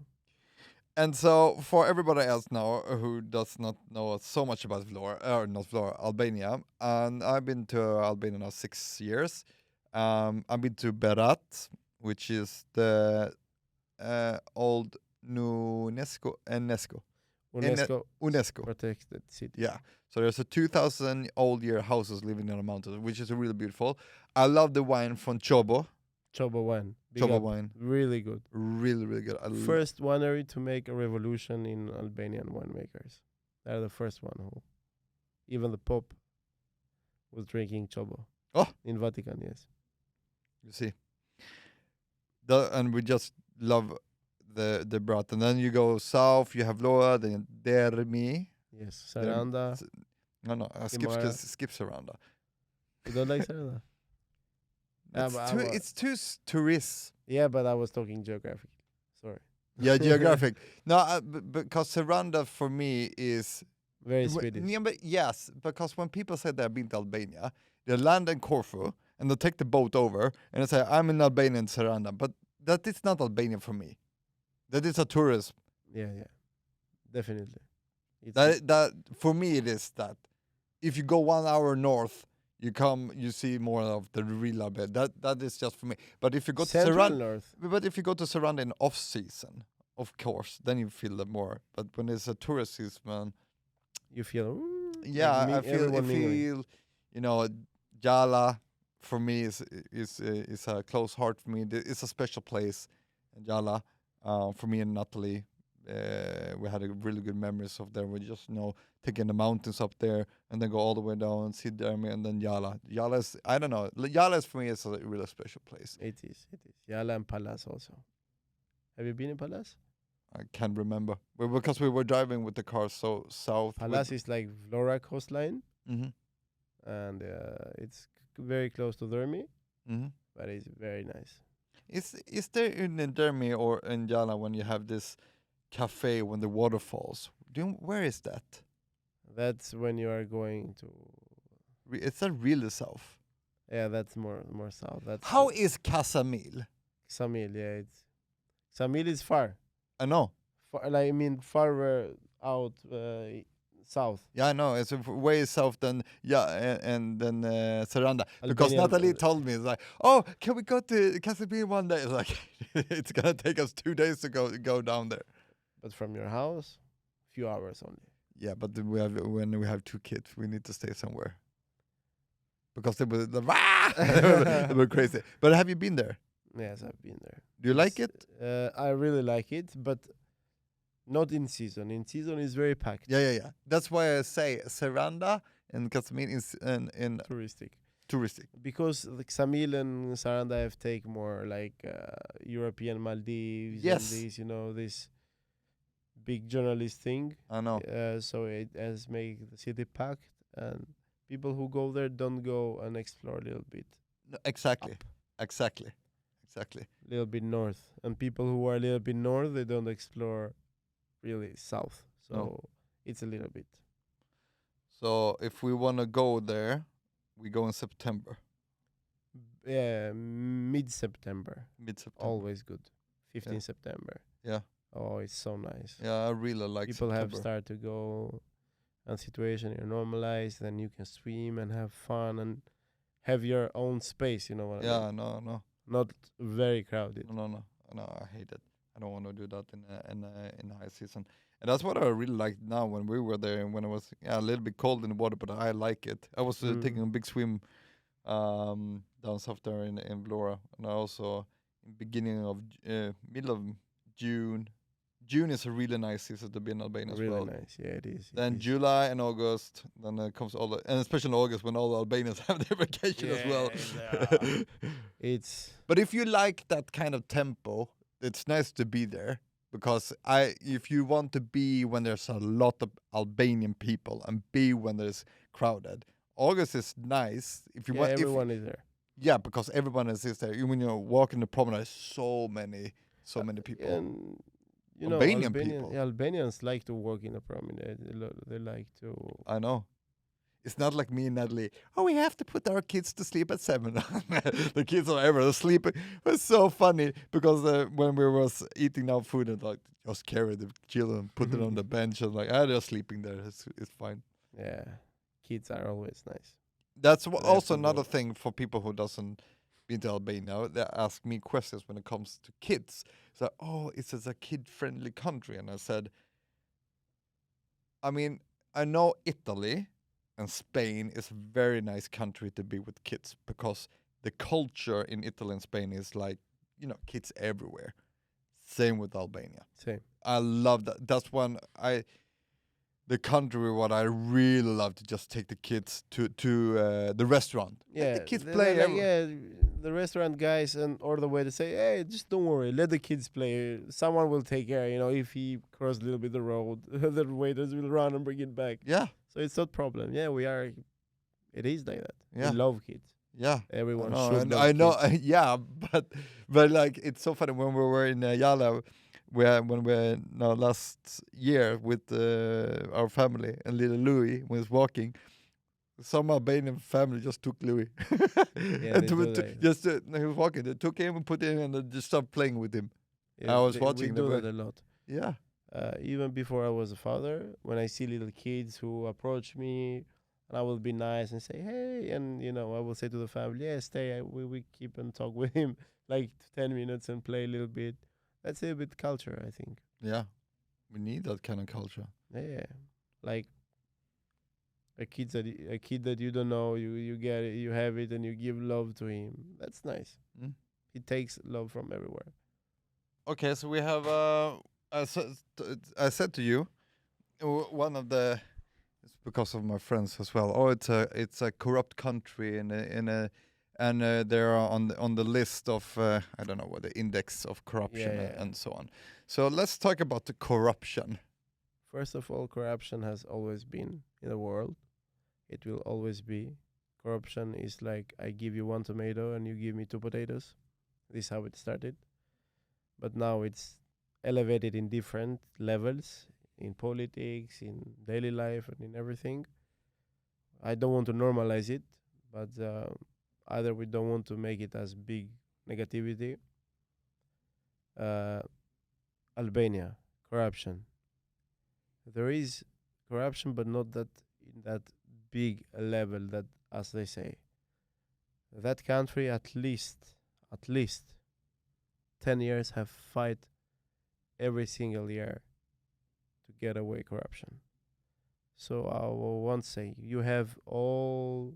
Speaker 1: And so, for everybody else now who does not know so much about Albania, and I've been to Albania now 6 years. I've been to Berat, which is the old UNESCO
Speaker 2: Protected city.
Speaker 1: Yeah. So there's a 2,000-old-year houses living on the mountains, which is really beautiful. I love the wine from Chobo.
Speaker 2: Chobo wine. Big
Speaker 1: Chobo
Speaker 2: up.
Speaker 1: wine.
Speaker 2: Really good.
Speaker 1: Really, really good.
Speaker 2: First winery to make a revolution in Albanian winemakers. They're the first one who, even the Pope was drinking chobo.
Speaker 1: Oh.
Speaker 2: In Vatican, yes.
Speaker 1: You see, and we just love the broth. And then you go south, you have Loa, then Dermi.
Speaker 2: Yes, Saranda.
Speaker 1: No,
Speaker 2: Imara.
Speaker 1: skip Saranda.
Speaker 2: You don't like Saranda?
Speaker 1: It's too tourist.
Speaker 2: Yeah, but I was talking geographic. Sorry.
Speaker 1: Yeah, geographic. No, because Saranda for me is
Speaker 2: very Swedish.
Speaker 1: Yeah, but yes, because when people say they've been to Albania, they land in Corfu and they take the boat over and they say, I'm in Albania in Saranda. But that is not Albania for me. That is a tourist.
Speaker 2: Yeah, definitely.
Speaker 1: That for me it is that. If you go 1 hour north, you see more of the real Albania. That is just for me. But if you go to Saranda,
Speaker 2: north.
Speaker 1: But if you go to Saranda in off season, of course, then you feel it more. But when it's a tourist season,
Speaker 2: you feel.
Speaker 1: Yeah, I feel. You know, Jala for me is a close heart for me. It's a special place, Jala. For me and Natalie, we had a really good memories of there. We just taking the mountains up there and then go all the way down, see Dermi, and then Jala. Jala is, I don't know. Jala is for me is a really special place.
Speaker 2: It is. Jala and Palas also. Have you been in Palas?
Speaker 1: I can't remember. Well, because we were driving with the car so south.
Speaker 2: Palas is like Vlora coastline.
Speaker 1: Mm-hmm.
Speaker 2: And it's very close to Dermi.
Speaker 1: Mm-hmm.
Speaker 2: But it's very nice.
Speaker 1: Is there in Dermi or in Jala when you have this cafe when the water falls? Where is that?
Speaker 2: That's when you are going to.
Speaker 1: It's not really south.
Speaker 2: Yeah, that's more south.
Speaker 1: How is Casamil?
Speaker 2: Casamil, yeah, Casamil is far.
Speaker 1: I know.
Speaker 2: Far out south.
Speaker 1: Yeah, I know. It's way south than and then Saranda. Because
Speaker 2: Albanian,
Speaker 1: Natalie told me, it's like, oh, can we go to Casamil one day? It's like, it's gonna take us 2 days to go down there.
Speaker 2: But from your house, few hours only.
Speaker 1: Yeah, but when we have 2 kids, we need to stay somewhere. Because they were crazy. But have you been there?
Speaker 2: Yes, I've been there.
Speaker 1: Do you like it?
Speaker 2: I really like it, but not in season. In season, it's very packed.
Speaker 1: Yeah. That's why I say Saranda and Casamil is in touristic.
Speaker 2: Because the Casamil and Saranda have take more like European Maldives.
Speaker 1: Yes.
Speaker 2: And this big journalist thing.
Speaker 1: I know.
Speaker 2: So it has made the city packed, and people who go there don't go and explore a little bit.
Speaker 1: Exactly.
Speaker 2: Up.
Speaker 1: Exactly.
Speaker 2: A little bit north, and people who are a little bit north, they don't explore really south. So it's a little bit.
Speaker 1: So if we want to go there, we go in September.
Speaker 2: Yeah, mid-September. Always good. 15 September.
Speaker 1: Yeah.
Speaker 2: Oh, it's so nice.
Speaker 1: Yeah, I really like
Speaker 2: people
Speaker 1: September.
Speaker 2: Have started to go, and situation is normalized, then you can swim and have fun and have your own space. You know what I mean?
Speaker 1: Yeah, no.
Speaker 2: Not very crowded.
Speaker 1: No, I hate it. I don't want to do that in high season. And that's what I really like now when we were there and when it was a little bit cold in the water, but I like it. I was taking a big swim down south there in Vlora, and I also in beginning of middle of June. June is a really nice season to be in Albania as well.
Speaker 2: Really nice, yeah, it is.
Speaker 1: Then July and August, then comes and especially in August when all the Albanians have their vacation as well. But if you like that kind of tempo, it's nice to be there because if you want to be when there's a lot of Albanian people and be when there's crowded, August is nice. If you want,
Speaker 2: everyone is there.
Speaker 1: Yeah, because everyone is there. When you walk in the promenade, so many people.
Speaker 2: And
Speaker 1: Albanian people.
Speaker 2: Yeah, Albanians like to walk in a promenade. They like to.
Speaker 1: I know. It's not like me and Natalie. Oh, we have to put our kids to sleep at 7. The kids are ever sleeping. It was so funny because when we was eating our food and like just carry the children, put it on the bench and like they're sleeping there. It's fine.
Speaker 2: Yeah, kids are always nice.
Speaker 1: That's also another thing for people who doesn't been to Albania. They ask me questions when it comes to kids. It's like, oh, it's a kid-friendly country, and I said, I mean, I know Italy and Spain is a very nice country to be with kids because the culture in Italy and Spain is like, kids everywhere. Same with Albania.
Speaker 2: Same.
Speaker 1: I love that. That's when the country what I really love to just take the kids to the restaurant. Let the kids play.
Speaker 2: The restaurant guys and or the way to say, hey, just don't worry, let the kids play. Someone will take care. You know, if he crossed a little bit the road, the waiters will run and bring it back.
Speaker 1: Yeah.
Speaker 2: So it's not problem. Yeah, we are. It is like that.
Speaker 1: Yeah.
Speaker 2: We love kids.
Speaker 1: Yeah.
Speaker 2: Everyone
Speaker 1: I know,
Speaker 2: should
Speaker 1: and
Speaker 2: love
Speaker 1: I know.
Speaker 2: kids.
Speaker 1: Yeah, but like it's so funny when we were in Yala, when we last year with our family and little Louis was walking. Some Albanian family just took Louis.
Speaker 2: Yeah, they do that.
Speaker 1: Just he was walking. They took him and put him and then just started playing with him. I was watching
Speaker 2: We do
Speaker 1: them.
Speaker 2: that a lot.
Speaker 1: Yeah.
Speaker 2: Even before I was a father, when I see little kids who approach me, and I will be nice and say, hey, and you know, I will say to the family, yeah, stay. We keep and talk with him like 10 minutes and play a little bit. That's a bit culture, I think.
Speaker 1: Yeah. We need that kind of culture.
Speaker 2: Yeah, like a kid that you don't know, you get it, you have it, and you give love to him. That's nice.
Speaker 1: Mm.
Speaker 2: He takes love from everywhere.
Speaker 1: Okay, so we have. I said to you, one of the. It's because of my friends as well. Oh, it's a corrupt country and they're on the list of I don't know what the index of corruption and so on. So let's talk about the corruption.
Speaker 2: First of all, corruption has always been in the world. It will always be. Corruption is like I give you one tomato and you give me two potatoes. This is how it started. But now it's elevated in different levels, in politics, in daily life, and in everything. I don't want to normalize it, but either we don't want to make it as big negativity. Albania, corruption. There is corruption, but not that in that big level that, as they say. That country at least 10 years have fight every single year to get away corruption. So I will once say you have all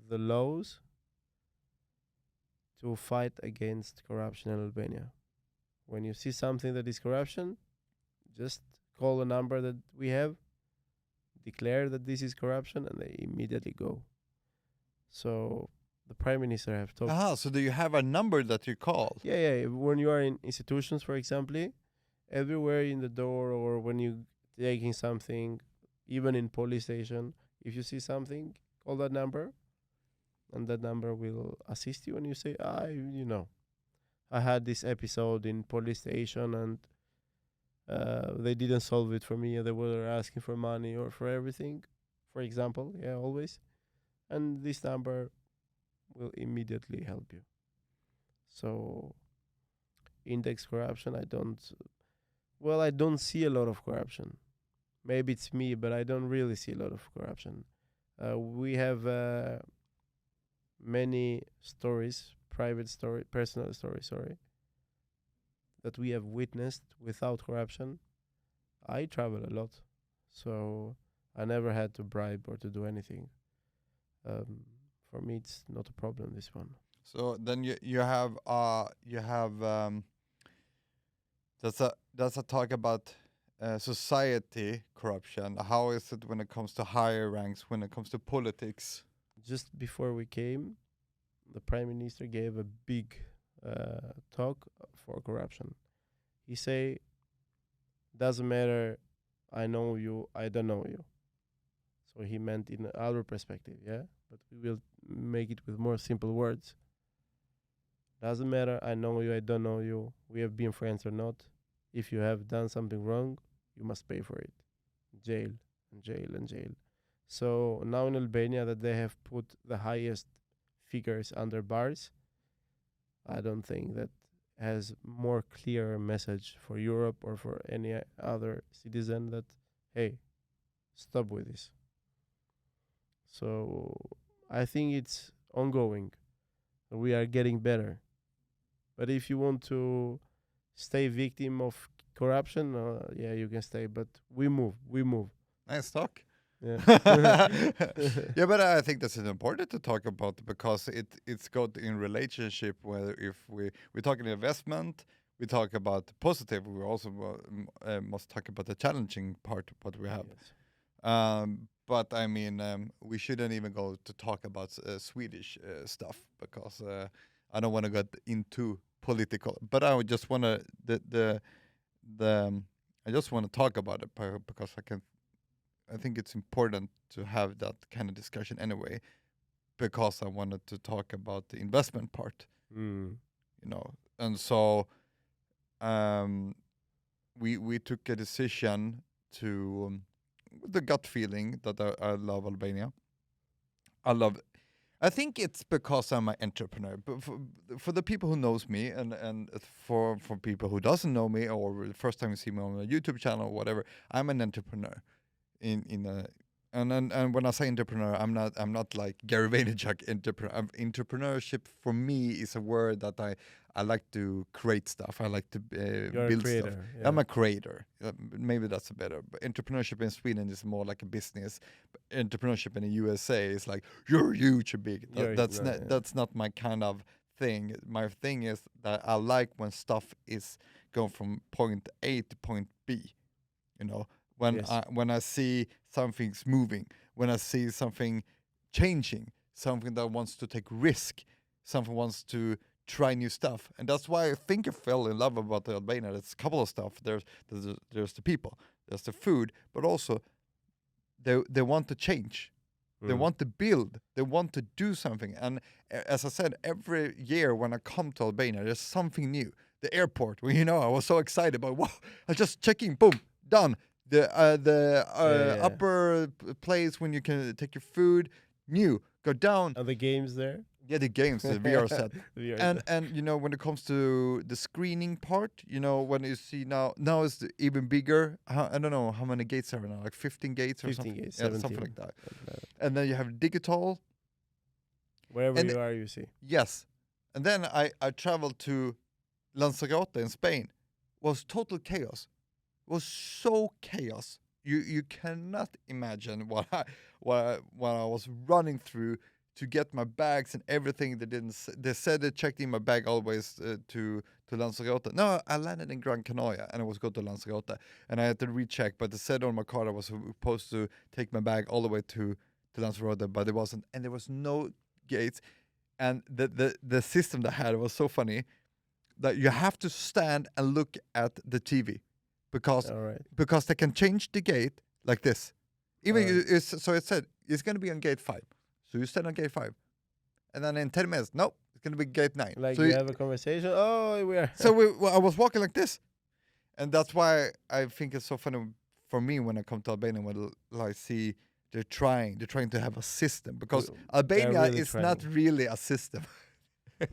Speaker 2: the laws to fight against corruption in Albania. When you see something that is corruption, just call a number that we have, declare that this is corruption, and they immediately go. So the prime minister have talked.
Speaker 1: So do you have a number that you call?
Speaker 2: Yeah. When you are in institutions, for example, everywhere in the door or when you taking something, even in police station, if you see something, call that number, and that number will assist you. And you say, I had this episode in police station and they didn't solve it for me. They were asking for money or for everything, for example. Yeah, always. And this number will immediately help you. So, index corruption, I don't see a lot of corruption. Maybe it's me, but I don't really see a lot of corruption. We have many stories, personal stories, that we have witnessed without corruption. I travel a lot, so I never had to bribe or to do anything. For me, it's not a problem, this one.
Speaker 1: So then you have that's a talk about society corruption. How is it when it comes to higher ranks, when it comes to politics?
Speaker 2: Just before we came, the prime minister gave a big talk for corruption. He say, doesn't matter, I know you, I don't know you. So he meant in our perspective, yeah? But we will make it with more simple words. Doesn't matter, I know you, I don't know you, we have been friends or not. If you have done something wrong, you must pay for it. Jail, and jail, and jail. So now in Albania that they have put the highest figures under bars, I don't think that has more clear message for Europe or for any other citizen that, hey, stop with this. So I think it's ongoing. We are getting better. But if you want to stay victim of corruption, yeah, you can stay. But we move.
Speaker 1: Nice talk.
Speaker 2: Yeah.
Speaker 1: Yeah, but I think that's important to talk about because it's got in relationship where if we're talking investment, we talk about the positive, we also must talk about the challenging part what we have.
Speaker 2: Yes.
Speaker 1: But I mean, we shouldn't even go to talk about Swedish stuff because I don't want to get into political. But I would just want to I just want to talk about it because I think it's important to have that kind of discussion anyway, because I wanted to talk about the investment part,
Speaker 2: Mm.
Speaker 1: you know. And so we took a decision to the gut feeling that I love Albania. I think it's because I'm an entrepreneur. But for the people who knows me, and for people who doesn't know me, or the first time you see me on a YouTube channel or whatever, I'm an entrepreneur. In a and when I say entrepreneur, I'm not like Gary Vaynerchuk entrepreneur. Entrepreneurship for me is a word that I like to create stuff. I like to
Speaker 2: You're a
Speaker 1: build stuff.
Speaker 2: creator. Yeah.
Speaker 1: I'm a creator. Maybe that's a better. But entrepreneurship in Sweden is more like a business. But entrepreneurship in the USA is like you're huge and big. That's not my kind of thing. My thing is that I like when stuff is going from point A to point B. You know,
Speaker 2: Yes.
Speaker 1: when I see something's moving, when I see something changing, something that wants to take risk, something wants to try new stuff, and that's why I think I fell in love about the Albania. There's a couple of stuff. There's the people, there's the food, but also they want to change. They want to build. They want to do something. And as I said, every year when I come to Albania, there's something new. The airport, well, I was so excited about. Wow, I just checking, boom, done. The upper place when you can take your food, new. Go down.
Speaker 2: Are the games there?
Speaker 1: Yeah, the games, the VR set.
Speaker 2: VR
Speaker 1: And
Speaker 2: set.
Speaker 1: when it comes to the screening part, when you see now it's even bigger. I don't know how many gates are now, like 15 gates or
Speaker 2: 15
Speaker 1: something.
Speaker 2: gates,
Speaker 1: Yeah,
Speaker 2: 17.
Speaker 1: something like that.
Speaker 2: Something like that.
Speaker 1: And then you have digital.
Speaker 2: Wherever
Speaker 1: And
Speaker 2: you are, you see.
Speaker 1: Yes. And then I traveled to Lanzarote in Spain. It was total chaos. It was so chaos. You cannot imagine what I was running through to get my bags and everything. They said they checked in my bag always to Lanzarote. No, I landed in Gran Canaria and I was going to Lanzarote and I had to recheck, but they said on my card I was supposed to take my bag all the way to Lanzarote, but it wasn't, and there was no gates. And the system they had was so funny that you have to stand and look at the TV because
Speaker 2: All right.
Speaker 1: they can change the gate like this. Even
Speaker 2: Alright.
Speaker 1: so it said it's going to be on gate 5. So you stand on gate 5. And then in 10 minutes, nope, it's going to be gate 9.
Speaker 2: Like
Speaker 1: so
Speaker 2: you have a conversation. Oh, we are.
Speaker 1: so I was walking like this. And that's why I think it's so funny for me when I come to Albania when I see they're trying to have a system, because Albania
Speaker 2: really
Speaker 1: is not
Speaker 2: trying.
Speaker 1: really a system.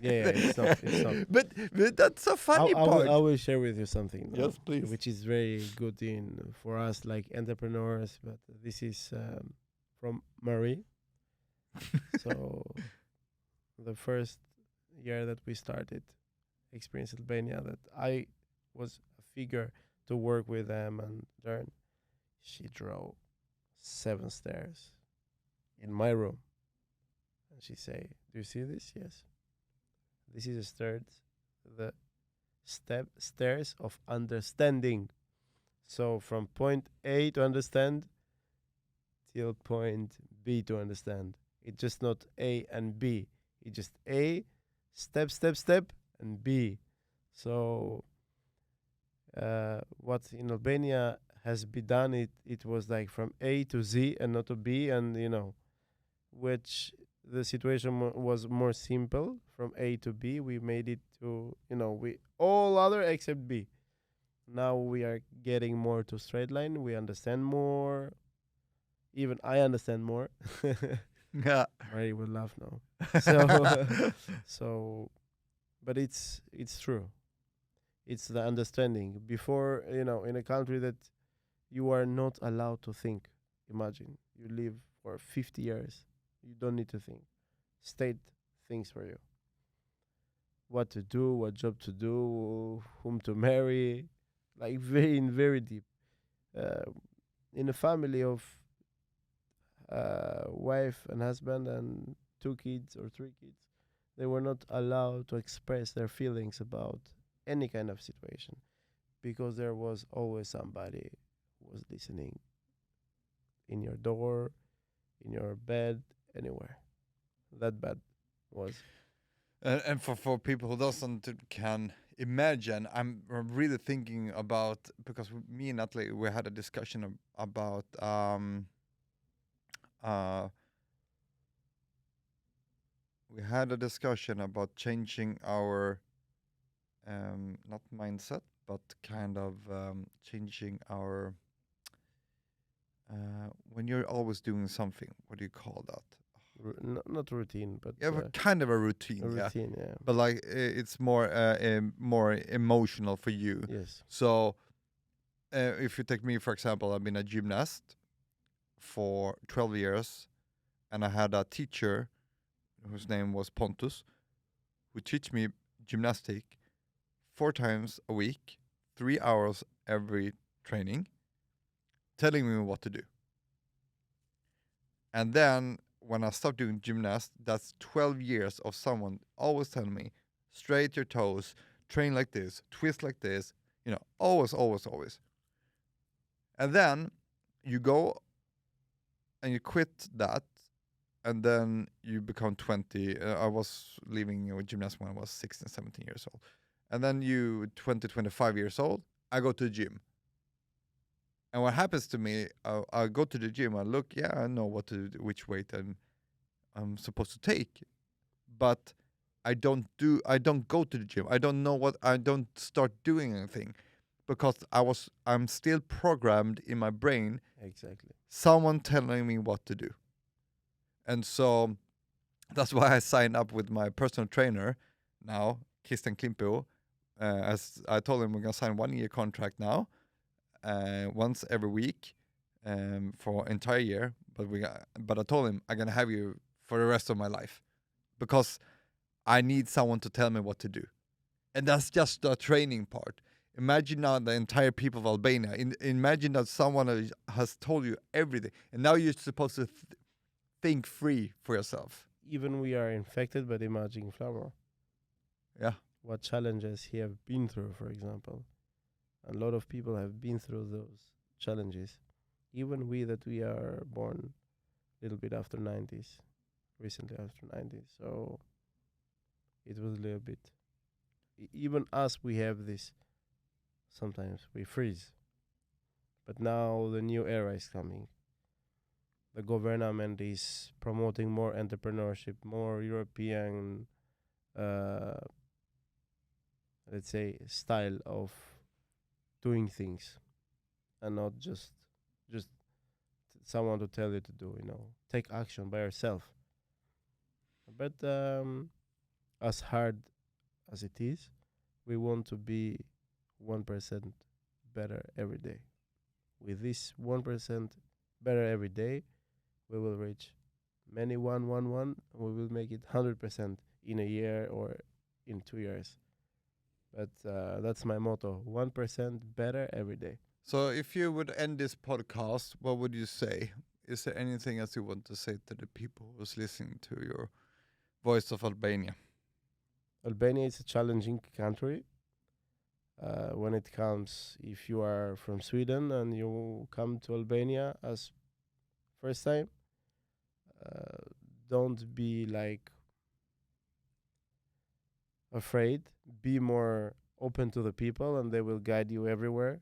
Speaker 2: Yeah, it's not. It's not.
Speaker 1: but that's a funny part.
Speaker 2: I will share with you something. now,
Speaker 1: Yes, please.
Speaker 2: Which is very good for us, like entrepreneurs. But this is from Marie. So the first year that we started Experience Albania, that I was a figure to work with them and learn. She drove 7 stairs in my room, and she say, "Do you see this? Yes. This is the stairs of understanding. So from point A to understand till point B to understand. It's just not A and B. It's just A, step, and B. So what in Albania has been done, it was like from A to Z and not to B, and which the situation was more simple from A to B. We made it to we all other except B. Now we are getting more to straight line. We understand more. Even I understand more.
Speaker 1: Yeah.
Speaker 2: Mary will laugh now. So but it's true. It's the understanding. Before, in a country that you are not allowed to think. Imagine you live for 50 years. You don't need to think. State thinks for you. What to do, what job to do, whom to marry, like very deep. In a family of wife and husband and 2 kids or 3 kids, they were not allowed to express their feelings about any kind of situation, because there was always somebody who was listening in your door, in your bed, anywhere. That bad was.
Speaker 1: And for people who doesn't can imagine, I'm really thinking about, because me and Natalie, we had a discussion about we had a discussion about changing our not mindset, but kind of changing our when you're always doing something. What do you call that?
Speaker 2: Not routine, but
Speaker 1: Yeah, but kind of a routine.
Speaker 2: a
Speaker 1: Yeah,
Speaker 2: routine. Yeah.
Speaker 1: but like it's more more emotional for you.
Speaker 2: Yes.
Speaker 1: So if you take me for example, I've been a gymnast for 12 years, and I had a teacher whose name was Pontus, who teach me gymnastic 4 times a week, 3 hours every training, telling me what to do. And then when I stopped doing gymnast, that's 12 years of someone always telling me, straight your toes, train like this, twist like this, always, always, always. And then you go and you quit that, and then you become 20. I was leaving gymnast when I was 16, 17 years old. And then 20, 25 years old, I go to the gym. And what happens to me, I go to the gym, I look, I know which weight I'm supposed to take. But I don't go to the gym. I don't start doing anything, because I'm still programmed in my brain.
Speaker 2: Exactly.
Speaker 1: Someone telling me what to do. And so that's why I signed up with my personal trainer now, Christian Klimpo. As I told him, we're going to sign 1 year contract now, once every week, for entire year. But I told him I'm going to have you for the rest of my life, because I need someone to tell me what to do. And that's just the training part. Imagine now the entire people of Albania. Imagine that someone has told you everything, and now you're supposed to think free for yourself.
Speaker 2: Even we are infected by the emerging flower.
Speaker 1: Yeah.
Speaker 2: What challenges he have been through, for example. A lot of people have been through those challenges. Even we are born a little bit after 90s, recently after 90s. So it was a little bit. Even us, we have this. Sometimes we freeze. But now the new era is coming. The government is promoting more entrepreneurship, more European, let's say, style of doing things, and not just someone to tell you to do. Take action by yourself. But as hard as it is, we want to be 1% better every day. With this 1% better every day, we will reach many 111. We will make it 100% in a year or in 2 years. But that's my motto: 1% better every day.
Speaker 1: So if you would end this podcast, what would you say? Is there anything else you want to say to the people who's listening to your Voice of Albania?
Speaker 2: Albania is a challenging country. When it comes, if you are from Sweden and you come to Albania as first time, don't be afraid. Be more open to the people, and they will guide you everywhere.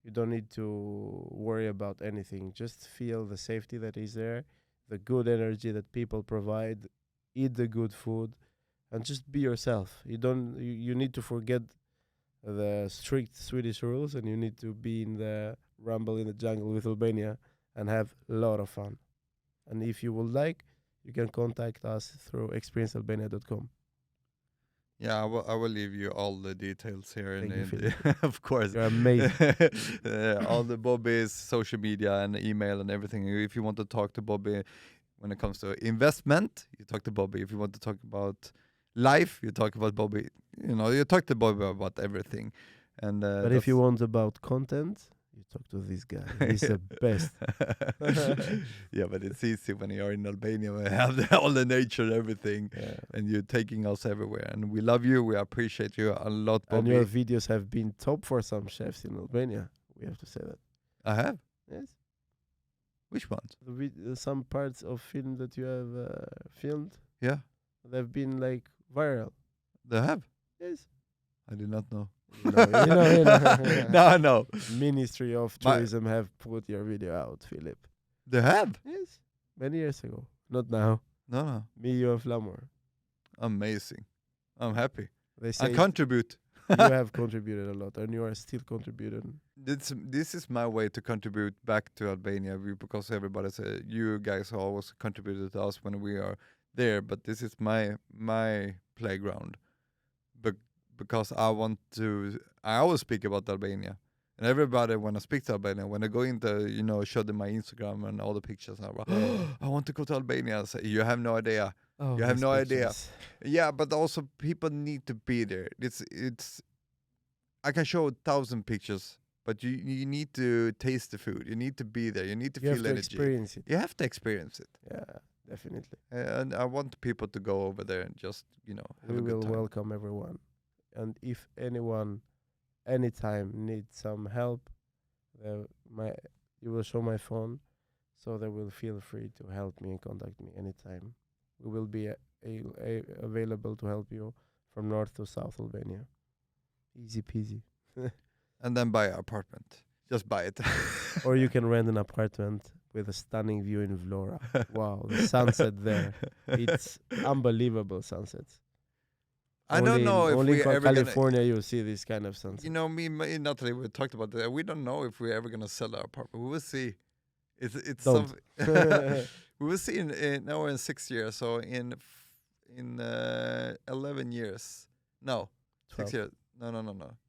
Speaker 2: You don't need to worry about anything. Just feel the safety that is there, the good energy that people provide, eat the good food, and just be yourself. You need to forget the strict Swedish rules, and you need to be in the rumble in the jungle with Albania and have a lot of fun. And if you would like, you can contact us through experiencealbania.com.
Speaker 1: Yeah, I will leave you all the details here.
Speaker 2: Thank you,
Speaker 1: Philip. Of course.
Speaker 2: You're amazing.
Speaker 1: All the Bobby's social media and email and everything. If you want to talk to Bobby when it comes to investment, you talk to Bobby. If you want to talk about life, you talk about Bobby. You talk to Bobby about everything. And
Speaker 2: but if you want about content, You talk to this guy. He's the best.
Speaker 1: Yeah, but it's easy when you're in Albania. We have all the nature and everything,
Speaker 2: Yeah.
Speaker 1: and you're taking us everywhere. And we love you. We appreciate you a lot,
Speaker 2: And
Speaker 1: Bobby.
Speaker 2: your videos have been top for some chefs in Albania. We have to say that.
Speaker 1: I have.
Speaker 2: Yes.
Speaker 1: Which ones?
Speaker 2: Some parts of film that you have filmed,
Speaker 1: Yeah,
Speaker 2: they've been like viral.
Speaker 1: they have.
Speaker 2: Yes.
Speaker 1: I did not know.
Speaker 2: You know.
Speaker 1: No, no.
Speaker 2: Ministry of
Speaker 1: My-
Speaker 2: Tourism have put your video out, Philip.
Speaker 1: They have.
Speaker 2: Yes. Many years ago. Not now.
Speaker 1: No.
Speaker 2: Me, you, and Flamor.
Speaker 1: Amazing. I'm happy.
Speaker 2: They say
Speaker 1: I contribute.
Speaker 2: you have contributed a lot, and you are still contributing.
Speaker 1: This is my way to contribute back to Albania because everybody says you guys always contributed to us when we are there, but this is my playground. Because I always speak about Albania, and everybody when I speak to Albania, when I go into show them my Instagram and all the pictures, I'm like, I want to go to Albania. I say, you have no idea.
Speaker 2: Oh,
Speaker 1: You have
Speaker 2: these
Speaker 1: no idea.
Speaker 2: pictures.
Speaker 1: Yeah, but also people need to be there. It's. I can show 1,000 pictures, but you need to taste the food. You need to be there. You need to
Speaker 2: You have
Speaker 1: feel
Speaker 2: to
Speaker 1: energy.
Speaker 2: experience it.
Speaker 1: You have to experience it.
Speaker 2: Yeah, definitely.
Speaker 1: And I want people to go over there and just have
Speaker 2: We
Speaker 1: a
Speaker 2: will
Speaker 1: good time.
Speaker 2: welcome everyone. And if anyone, anytime needs some help, you will show my phone, so they will feel free to help me and contact me anytime. We will be available to help you from north to south Albania. Easy peasy.
Speaker 1: And then buy an apartment. Just buy it.
Speaker 2: Or you can rent an apartment with a stunning view in Vlora. Wow, the sunset there. It's unbelievable sunsets.
Speaker 1: I don't know if
Speaker 2: only
Speaker 1: we're
Speaker 2: in
Speaker 1: ever gonna.
Speaker 2: California you see this kind of sunset.
Speaker 1: Me and Natalie, we talked about that. We don't know if we're ever gonna sell our apartment. We will see. It's
Speaker 2: Don't.
Speaker 1: we will see now we're in 6 years. So in 11 years. No, 6
Speaker 2: 12.
Speaker 1: years. No.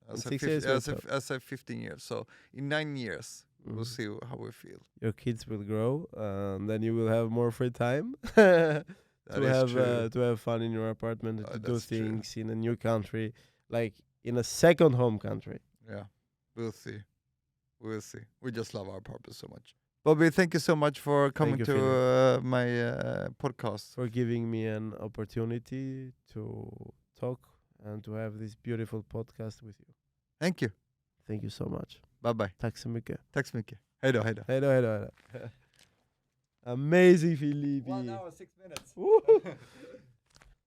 Speaker 1: I
Speaker 2: In
Speaker 1: said
Speaker 2: 6 years or
Speaker 1: I said 15 years. So in 9 years, we'll see how we feel.
Speaker 2: Your kids will grow, and then you will have more free time
Speaker 1: That is true.
Speaker 2: to have fun in your apartment, and to do
Speaker 1: That's true.
Speaker 2: things in a new country, like in a second home country.
Speaker 1: Yeah, we'll see. We'll see. We just love our purpose so much. Bobby, thank you so much for coming
Speaker 2: you,
Speaker 1: to my podcast.
Speaker 2: For giving me an opportunity to talk and to have this beautiful podcast with you.
Speaker 1: Thank you.
Speaker 2: Thank you so much.
Speaker 1: Bye bye.
Speaker 2: Tack så mycket.
Speaker 1: Tack så mycket. Hej då.
Speaker 2: Hej då. Amazing, Filipe.
Speaker 1: 1 hour, 6 minutes.
Speaker 2: Woo!